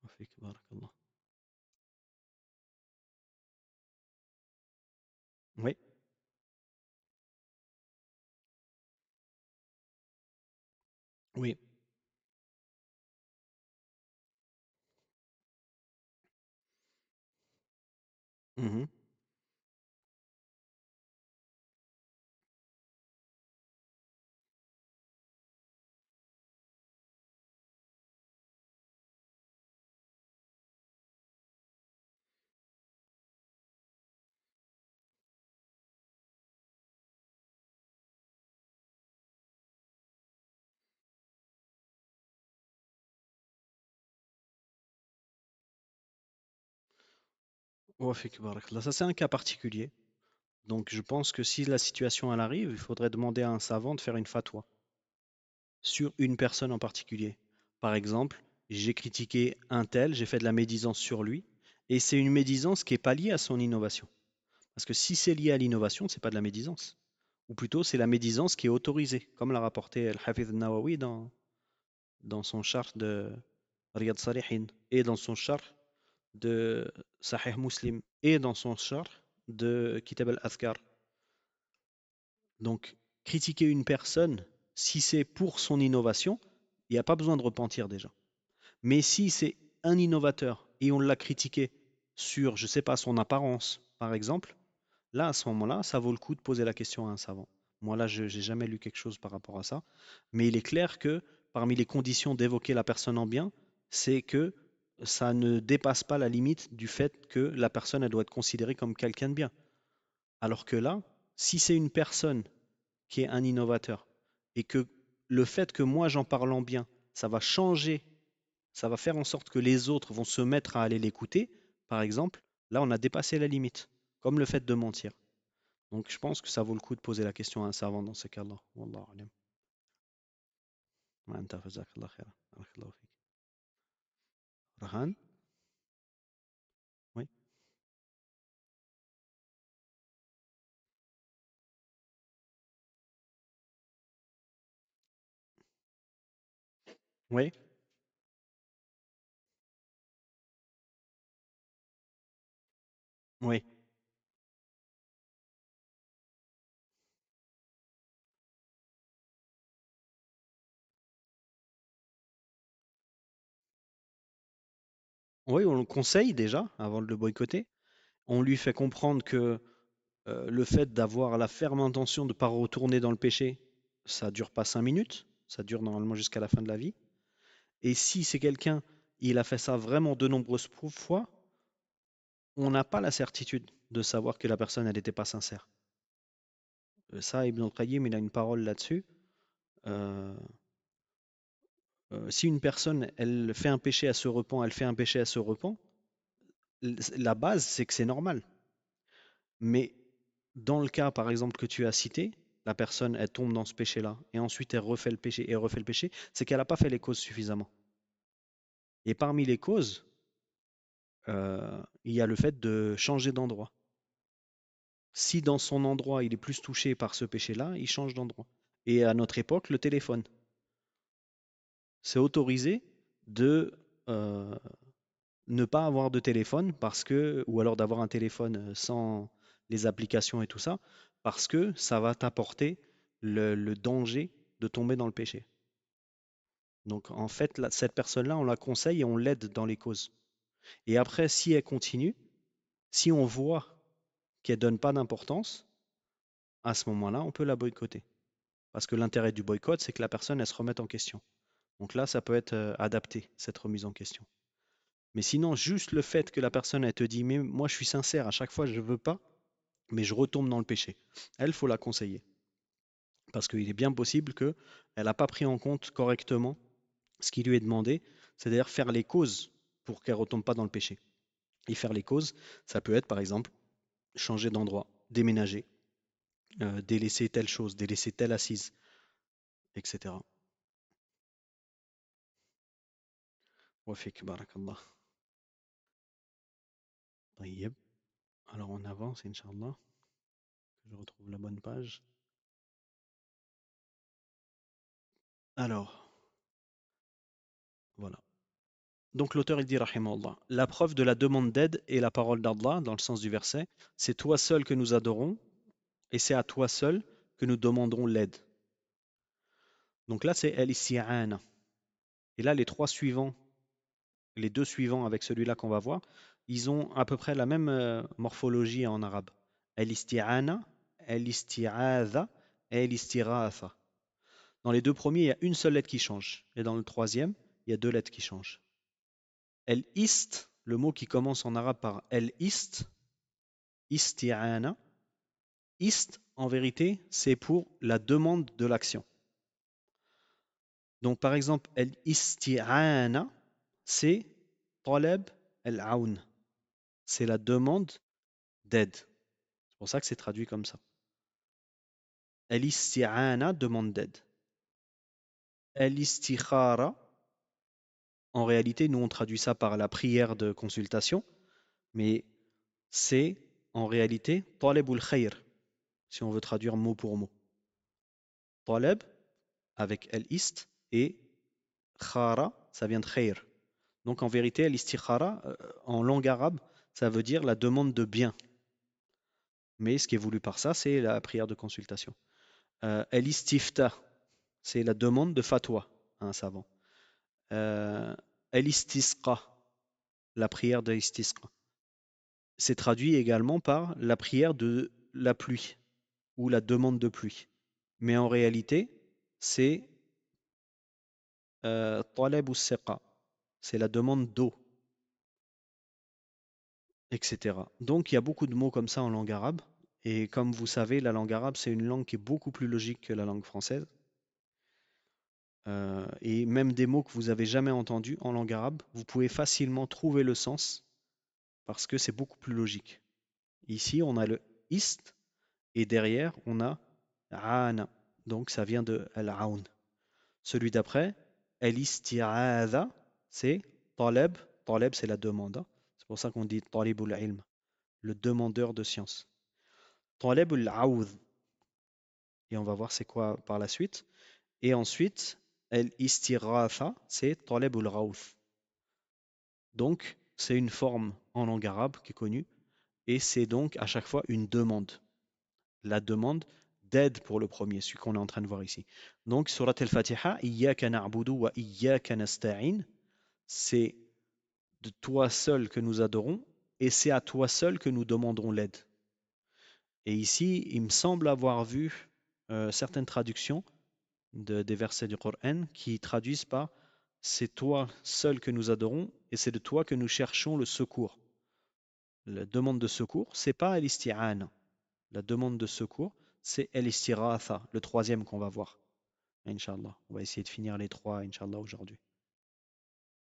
Wa fik, barakallah. Oui, oui. Mhm. Wa fik, barakallah. Ça, c'est un cas particulier. Donc, je pense que si la situation elle arrive, il faudrait demander à un savant de faire une fatwa sur une personne en particulier. Par exemple, j'ai critiqué un tel, j'ai fait de la médisance sur lui, et c'est une médisance qui n'est pas liée à son innovation. Parce que si c'est lié à l'innovation, c'est pas de la médisance. Ou plutôt, c'est la médisance qui est autorisée, comme l'a rapporté Al-Hafidh al-Nawawi dans son charh de Riyad Salihin, et dans son charh de Sahih Muslim, et dans son charh de Kitab al-Azkar. Donc, critiquer une personne, si c'est pour son innovation, il n'y a pas besoin de repentir déjà. Mais si c'est un innovateur et on l'a critiqué sur, je ne sais pas, son apparence, par exemple, là, à ce moment-là, ça vaut le coup de poser la question à un savant. Moi, là, je n'ai jamais lu quelque chose par rapport à ça. Mais il est clair que parmi les conditions d'évoquer la personne en bien, c'est que ça ne dépasse pas la limite du fait que la personne, elle doit être considérée comme quelqu'un de bien. Alors que là, si c'est une personne qui est un innovateur et que le fait que moi j'en parle en bien, ça va changer, ça va faire en sorte que les autres vont se mettre à aller l'écouter, par exemple, là on a dépassé la limite, comme le fait de mentir. Donc je pense que ça vaut le coup de poser la question à un savant dans ce cas-là. Wallahu alam. Wa anta jazakallah khaira. Barakallahu fik. Rahan? Oui, oui, oui. Oui, on le conseille déjà avant de le boycotter. On lui fait comprendre que le fait d'avoir la ferme intention de ne pas retourner dans le péché, ça dure pas 5 minutes, ça dure normalement jusqu'à la fin de la vie. Et si c'est quelqu'un, il a fait ça vraiment de nombreuses fois, on n'a pas la certitude de savoir que la personne, elle n'était pas sincère. Ça, Ibn al-Qayyim, il a une parole là-dessus. Euh, si une personne, elle fait un péché, à se repent, elle fait un péché, à se repent, la base, c'est que c'est normal. Mais dans le cas, par exemple, que tu as cité, la personne, elle tombe dans ce péché-là, et ensuite elle refait le péché, et refait le péché, c'est qu'elle n'a pas fait les causes suffisamment. Et parmi les causes, il y a le fait de changer d'endroit. Si dans son endroit, il est plus touché par ce péché-là, il change d'endroit. Et à notre époque, le téléphone. C'est autorisé de ne pas avoir de téléphone parce que, ou alors d'avoir un téléphone sans les applications et tout ça, parce que ça va t'apporter le danger. de tomber dans le péché. Donc en fait, cette personne-là, on la conseille et on l'aide dans les causes. Et après, si elle continue, si on voit qu'elle donne pas d'importance, à ce moment-là, on peut la boycotter. Parce que l'intérêt du boycott, c'est que la personne, elle se remette en question. Donc là, ça peut être adapté, cette remise en question. Mais sinon, juste le fait que la personne, elle te dit, mais moi, je suis sincère, à chaque fois, je veux pas, mais je retombe dans le péché. Elle, faut la conseiller. Parce qu'il est bien possible qu'elle n'a pas pris en compte correctement ce qui lui est demandé, c'est-à-dire faire les causes pour qu'elle ne retombe pas dans le péché. Et faire les causes, ça peut être par exemple changer d'endroit, déménager, délaisser telle chose, délaisser telle assise, etc. Wafik, barakallah. Tayyib. Alors on avance, Inch'Allah, que je retrouve la bonne page. Alors, voilà. Donc l'auteur il dit, rahimallah, la preuve de la demande d'aide est la parole d'Allah, dans le sens du verset, c'est toi seul que nous adorons, et c'est à toi seul que nous demanderons l'aide. Donc là, c'est al-isti'ana. Et là, les deux suivants avec celui-là qu'on va voir, ils ont à peu près la même morphologie en arabe. Al-isti'ana, al-isti'adha et al-istighatha. Dans les deux premiers, il y a une seule lettre qui change. Et dans le troisième, il y a deux lettres qui changent. El-ist, le mot qui commence en arabe par el-ist, isti'ana. Ist, en vérité, c'est pour la demande de l'action. Donc, par exemple, el-isti'ana, c'est talab al-aun. C'est la demande d'aide. C'est pour ça que c'est traduit comme ça. El-isti'ana, demande d'aide. El-istikhara, en réalité, nous on traduit ça par la prière de consultation, mais c'est en réalité talabul khair, si on veut traduire mot pour mot. Talab avec el-ist et khara, ça vient de khair. Donc en vérité, el-istikhara, en langue arabe, ça veut dire la demande de bien. Mais ce qui est voulu par ça, c'est la prière de consultation. El-istifta, c'est la demande de fatwa à un savant. El-istisqa, la prière de istisqa. C'est traduit également par la prière de la pluie ou la demande de pluie. Mais en réalité, c'est talab ou seqa, c'est la demande d'eau, etc. Donc il y a beaucoup de mots comme ça en langue arabe. Et comme vous savez, la langue arabe, c'est une langue qui est beaucoup plus logique que la langue française. Et même des mots que vous avez jamais entendus en langue arabe, vous pouvez facilement trouver le sens parce que c'est beaucoup plus logique. Ici, on a le ist et derrière, on a ana. Donc ça vient de al-aun. Celui d'après, al-isti'adha, c'est talab. Talab, c'est la demande. C'est pour ça qu'on dit talibul ilm, le demandeur de science. Talabul aoud. Et on va voir c'est quoi par la suite. Et ensuite, al-istighatha, c'est talabul ghawth. Donc, c'est une forme en langue arabe qui est connue. Et c'est donc à chaque fois une demande. La demande d'aide pour le premier, celui qu'on est en train de voir ici. Donc, surat al-Fatiha, Iyyaka na'budu wa iyyaka nasta'in, c'est de toi seul que nous adorons et c'est à toi seul que nous demanderons l'aide. Et ici, il me semble avoir vu certaines traductions des versets du Coran qui traduisent par c'est toi seul que nous adorons et c'est de toi que nous cherchons le secours. La demande de secours, c'est pas al-isti'ana. La demande de secours, c'est al-istighatha, le troisième qu'on va voir. Inch'Allah. On va essayer de finir les trois, Inch'Allah, aujourd'hui.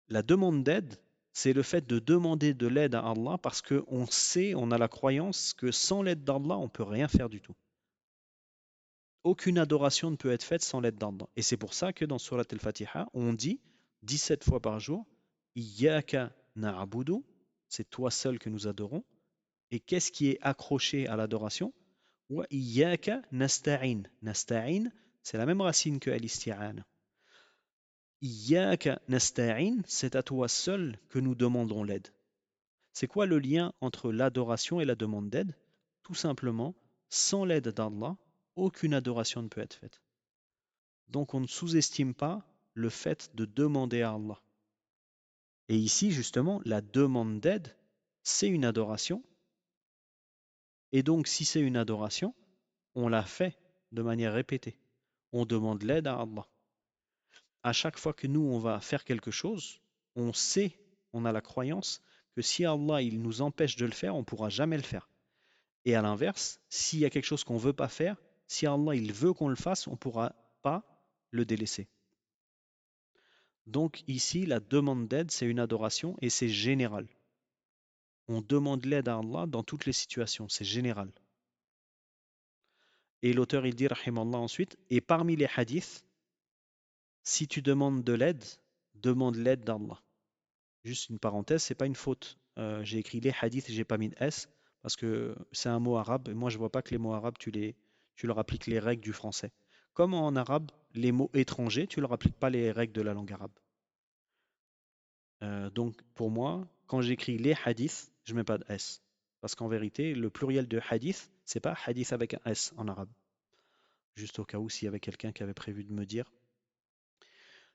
La demande d'aide, c'est le fait de demander de l'aide à Allah parce qu'on sait, on a la croyance que sans l'aide d'Allah, on ne peut rien faire du tout. Aucune adoration ne peut être faite sans l'aide d'Allah. Et c'est pour ça que dans Surat al-Fatiha, on dit 17 fois par jour, Iyyaka na'budu, c'est toi seul que nous adorons. Et qu'est-ce qui est accroché à l'adoration? Wa iyyaka nasta'in. Nasta'in, c'est la même racine que al-isti'ana. Iyyaka nasta'in, c'est à toi seul que nous demandons l'aide. C'est quoi le lien entre l'adoration et la demande d'aide? Tout simplement, sans l'aide d'Allah, aucune adoration ne peut être faite. Donc on ne sous-estime pas le fait de demander à Allah. Et ici, justement, la demande d'aide, c'est une adoration. Et donc, si c'est une adoration, on la fait de manière répétée. On demande l'aide à Allah. À chaque fois que nous, on va faire quelque chose, on sait, on a la croyance que si Allah il nous empêche de le faire, on ne pourra jamais le faire. Et à l'inverse, s'il y a quelque chose qu'on ne veut pas faire, si Allah il veut qu'on le fasse, on ne pourra pas le délaisser. Donc ici, la demande d'aide, c'est une adoration et c'est général. On demande l'aide à Allah dans toutes les situations, c'est général. Et l'auteur il dit, rahimallah ensuite, et parmi les hadiths, si tu demandes de l'aide, demande l'aide d'Allah. Juste une parenthèse, c'est pas une faute. J'ai écrit les hadiths et j'ai pas mis de S parce que c'est un mot arabe et moi je vois pas que les mots arabes tu leur appliques les règles du français. Comme en arabe, les mots étrangers, tu leur appliques pas les règles de la langue arabe. Donc pour moi, quand j'écris les hadiths, je mets pas de S. Parce qu'en vérité, le pluriel de hadith, c'est pas hadith avec un S en arabe. Juste au cas où s'il y avait quelqu'un qui avait prévu de me dire.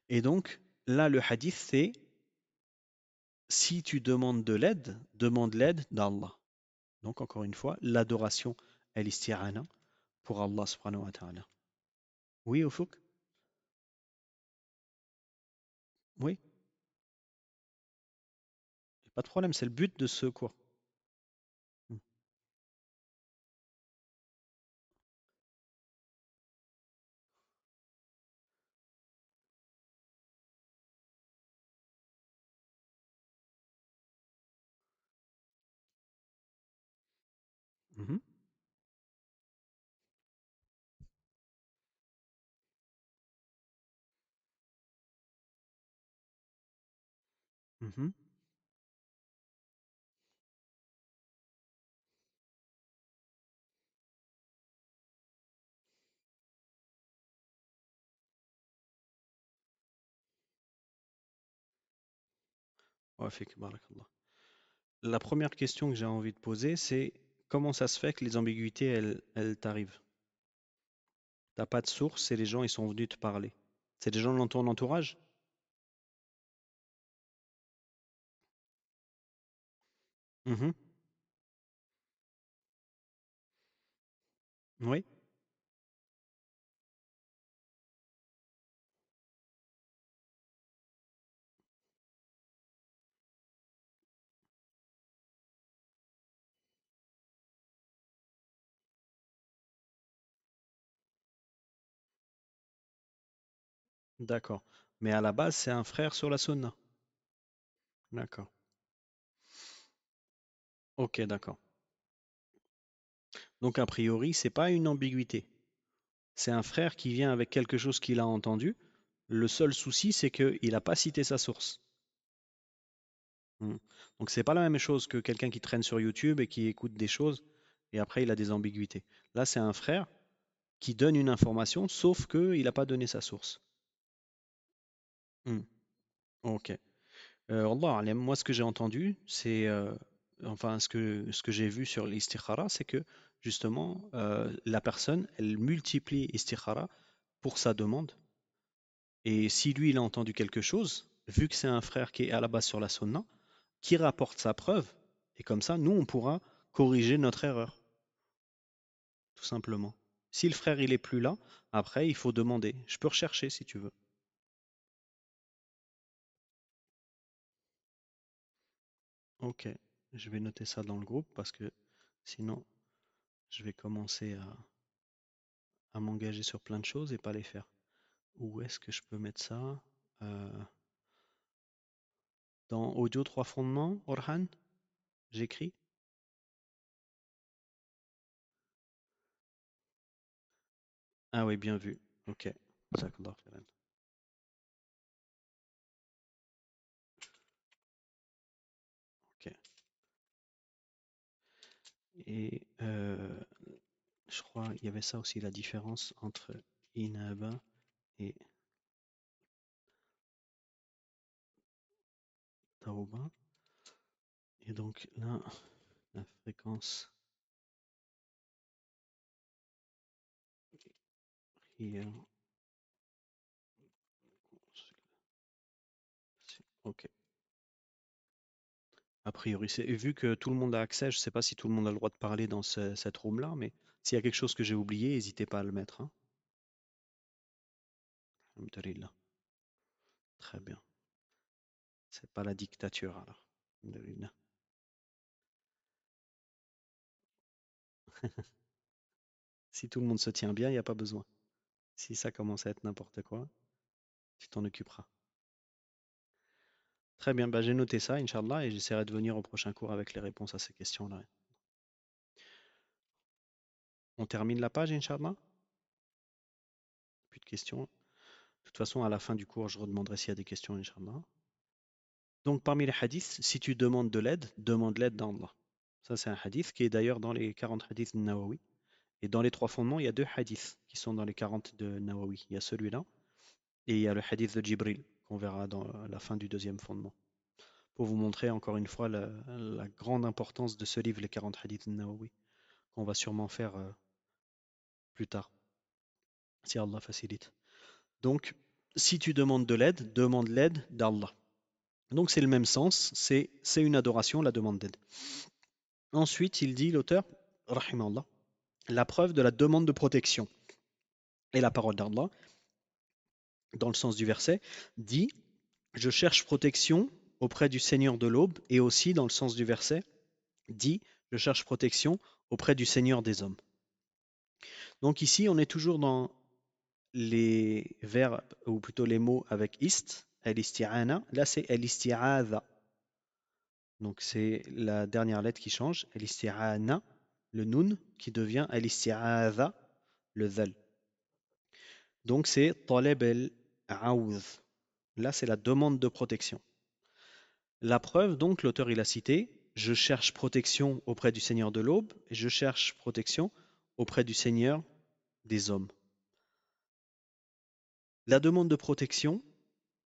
Et donc, là, le hadith, c'est si tu demandes de l'aide, demande l'aide d'Allah. Donc, encore une fois, l'adoration, elle isti'ana pour Allah subhanahu wa ta'ala. Oui, Oufouk? Oui, pas de problème, c'est le but de ce cours. Mm. Mhm, mhm. Ouais, fik, barakallah. La première question que j'ai envie de poser, c'est comment ça se fait que les ambiguïtés, elles t'arrivent? T'as pas de source et les gens, ils sont venus te parler. C'est des gens dans ton entourage? Mhm. Oui, d'accord. Mais à la base, c'est un frère sur la sunna. D'accord. Ok, d'accord. Donc, a priori, c'est pas une ambiguïté. C'est un frère qui vient avec quelque chose qu'il a entendu. Le seul souci, c'est qu'il n'a pas cité sa source. Hmm. Donc, c'est pas la même chose que quelqu'un qui traîne sur YouTube et qui écoute des choses et après il a des ambiguïtés. Là, c'est un frère qui donne une information, sauf qu'il n'a pas donné sa source. Hmm. Ok. Wallah alam, moi, ce que j'ai entendu, c'est, enfin, ce que j'ai vu sur l'istikhara, c'est que justement, la personne, elle multiplie istikhara pour sa demande. Et si lui, il a entendu quelque chose, vu que c'est un frère qui est à la base sur la sunna, qui rapporte sa preuve, et comme ça, nous, on pourra corriger notre erreur, tout simplement. Si le frère, il est plus là, après, il faut demander. Je peux rechercher si tu veux. Ok, je vais noter ça dans le groupe parce que sinon, je vais commencer à m'engager sur plein de choses et pas les faire. Où est-ce que je peux mettre ça? Euh, Dans Audio 3 fondements, Orhan, j'écris? Ah oui, bien vu. Ok. Jazakallah khairan. Ok. Et je crois il y avait ça aussi, la différence entre Inaba et Tauba. Et donc là, la fréquence hier Ok. A priori, c'est et vu que tout le monde a accès, je ne sais pas si tout le monde a le droit de parler dans cette room-là, mais s'il y a quelque chose que j'ai oublié, n'hésitez pas à le mettre, hein. Alhamdulillah. Très bien. C'est pas la dictature alors. Alhamdulillah. Si tout le monde se tient bien, il n'y a pas besoin. Si ça commence à être n'importe quoi, tu t'en occuperas. Très bien, bah, j'ai noté ça, Inch'Allah, et j'essaierai de venir au prochain cours avec les réponses à ces questions-là. On termine la page, Inch'Allah? Plus de questions. De toute façon, à la fin du cours, je redemanderai s'il y a des questions, Inch'Allah. Donc, parmi les hadiths, si tu demandes de l'aide, demande l'aide d'Allah. Ça, c'est un hadith qui est d'ailleurs dans les 40 hadiths de Nawawi. Et dans les trois fondements, il y a deux hadiths qui sont dans les 40 de Nawawi. Il y a celui-là et il y a le hadith de Jibril qu'on verra dans la fin du deuxième fondement. Pour vous montrer encore une fois la grande importance de ce livre, les 40 hadiths de Nawawi, qu'on va sûrement faire plus tard, si Allah facilite. Donc, si tu demandes de l'aide, demande l'aide d'Allah. Donc, c'est le même sens, c'est une adoration, la demande d'aide. Ensuite, il dit, l'auteur, rahimallah, la preuve de la demande de protection. Et la parole d'Allah, dans le sens du verset, dit, je cherche protection auprès du Seigneur de l'aube, et aussi, dans le sens du verset, dit, je cherche protection auprès du Seigneur des hommes. Donc ici, on est toujours dans les verbes, ou plutôt les mots avec ist, al-isti'ana. Là, c'est al-isti'adha. Donc c'est la dernière lettre qui change, al-isti'ana, le nun, qui devient al-isti'adha, le dhal. Donc c'est talab al-aoudh. Là, c'est la demande de protection. La preuve, donc, l'auteur il a cité, je cherche protection auprès du Seigneur de l'aube, et je cherche protection auprès du Seigneur des hommes. La demande de protection,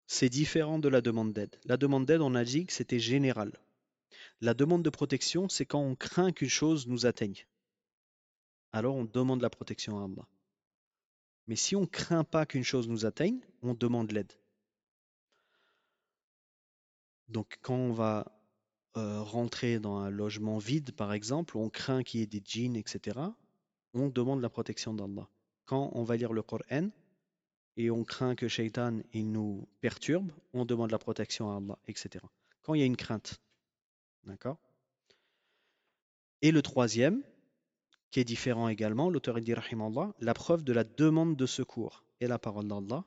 c'est différent de la demande d'aide. La demande d'aide, on a dit que c'était général. La demande de protection, c'est quand on craint qu'une chose nous atteigne. Alors on demande la protection à Allah. Mais si on ne craint pas qu'une chose nous atteigne, on demande l'aide. Donc quand on va rentrer dans un logement vide, par exemple, on craint qu'il y ait des djinns, etc., on demande la protection d'Allah. Quand on va lire le Coran et on craint que Shaitan il nous perturbe, on demande la protection à Allah, etc. Quand il y a une crainte. D'accord? Et le troisième, qui est différent également, l'auteur dit rahimallah, la preuve de la demande de secours et la parole d'Allah,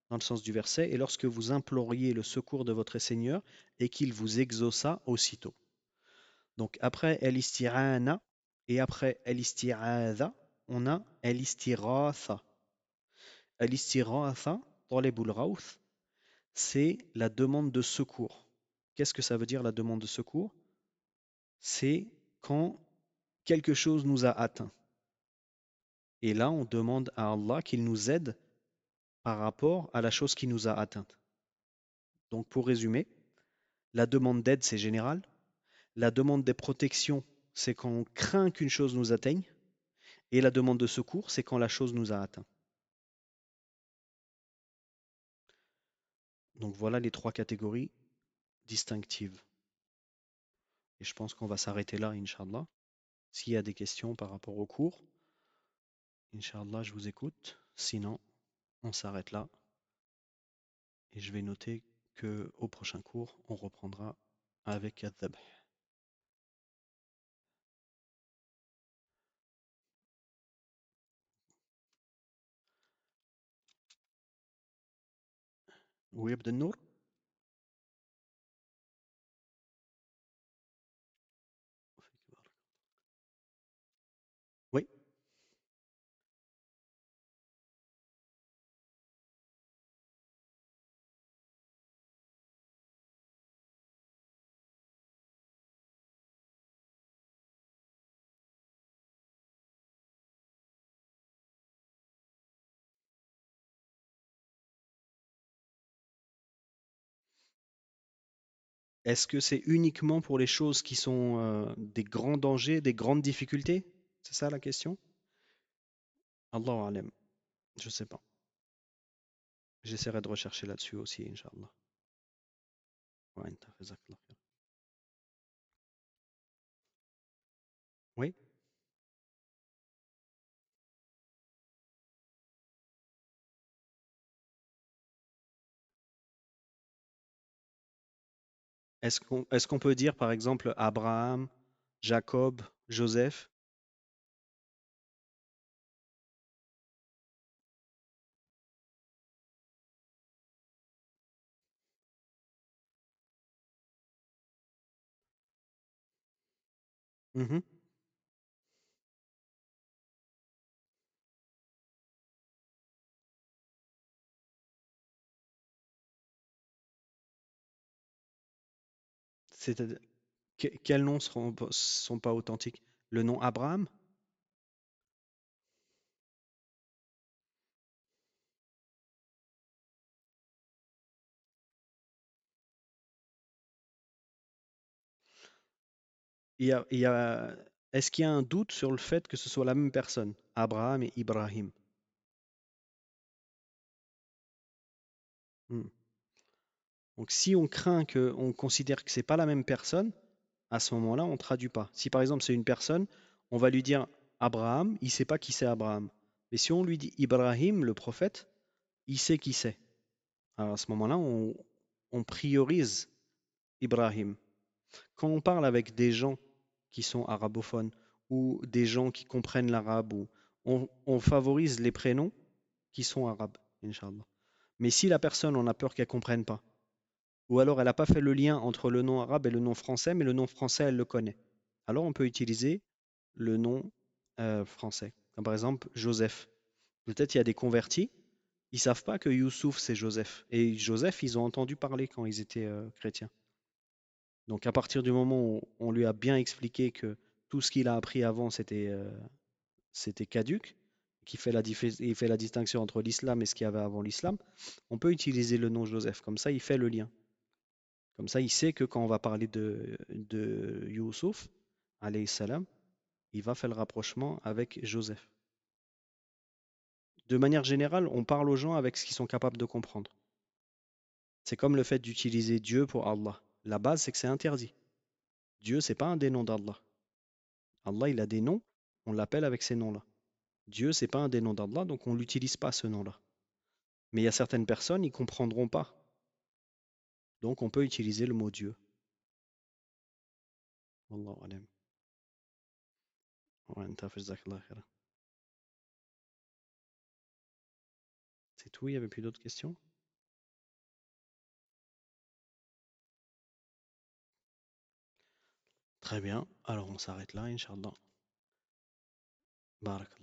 dans le sens du verset, et lorsque vous imploriez le secours de votre Seigneur et qu'il vous exauça aussitôt. Donc après el-isti'ana et après el-isti'adha, on a el-istiratha. El-istiratha, talibul rawth, c'est la demande de secours. Qu'est-ce que ça veut dire la demande de secours? C'est quand quelque chose nous a atteint. Et là, on demande à Allah qu'il nous aide par rapport à la chose qui nous a atteinte. Donc pour résumer, la demande d'aide, c'est général. La demande de protection, c'est quand on craint qu'une chose nous atteigne. Et la demande de secours, c'est quand la chose nous a atteint. Donc voilà les trois catégories distinctives. Et je pense qu'on va s'arrêter là, Inch'Allah. S'il y a des questions par rapport au cours, Inch'Allah, je vous écoute. Sinon, on s'arrête là. Et je vais noter que au prochain cours, on reprendra avec Adh-Dhabh. Oui, Abdelnour? Oui. Est-ce que c'est uniquement pour les choses qui sont des grands dangers, des grandes difficultés? C'est ça la question? Allahu alam. Je sais pas. J'essaierai de rechercher là-dessus aussi, Inch'Allah. Ouais, tout à fait, jazakallah khair. Oui. Est-ce qu'on peut dire, par exemple, Abraham, Jacob, Joseph? Mhm. C'est-à-dire, quels noms sont pas authentiques? Le nom Abraham? Il y a, est-ce qu'il y a un doute sur le fait que ce soit la même personne, Abraham et Ibrahim? Hmm. Donc, si on craint que, on considère que c'est pas la même personne, à ce moment-là, on traduit pas. Si par exemple c'est une personne, on va lui dire Abraham, il sait pas qui c'est Abraham. Mais si on lui dit Ibrahim, le prophète, il sait qui c'est. Alors à ce moment-là, on priorise Ibrahim. Quand on parle avec des gens qui sont arabophones ou des gens qui comprennent l'arabe, on favorise les prénoms qui sont arabes, Inch'Allah. Mais si la personne, on a peur qu'elle comprenne pas, ou alors elle n'a pas fait le lien entre le nom arabe et le nom français, mais le nom français, elle le connaît, alors on peut utiliser le nom français. Comme par exemple Joseph. Peut-être il y a des convertis, ils savent pas que Youssouf c'est Joseph. Et Joseph, ils ont entendu parler quand ils étaient chrétiens. Donc à partir du moment où on lui a bien expliqué que tout ce qu'il a appris avant c'était caduc, il fait la distinction entre l'islam et ce qu'il y avait avant l'islam, on peut utiliser le nom Joseph. Comme ça, il fait le lien. Comme ça, il sait que quand on va parler de Youssouf, alayhi salam, il va faire le rapprochement avec Joseph. De manière générale, on parle aux gens avec ce qu'ils sont capables de comprendre. C'est comme le fait d'utiliser Dieu pour Allah. La base, c'est que c'est interdit. Dieu, c'est pas un des noms d'Allah. Allah, il a des noms, on l'appelle avec ces noms-là. Dieu, c'est pas un des noms d'Allah, donc on l'utilise pas ce nom-là. Mais il y a certaines personnes, ils comprendront pas. Donc on peut utiliser le mot Dieu. Wallahu alam. Ouais, anta fi jazakallah khair. C'est tout, il n'y avait plus d'autres questions? Très bien, alors on s'arrête là, Inch'Allah. Barakallah.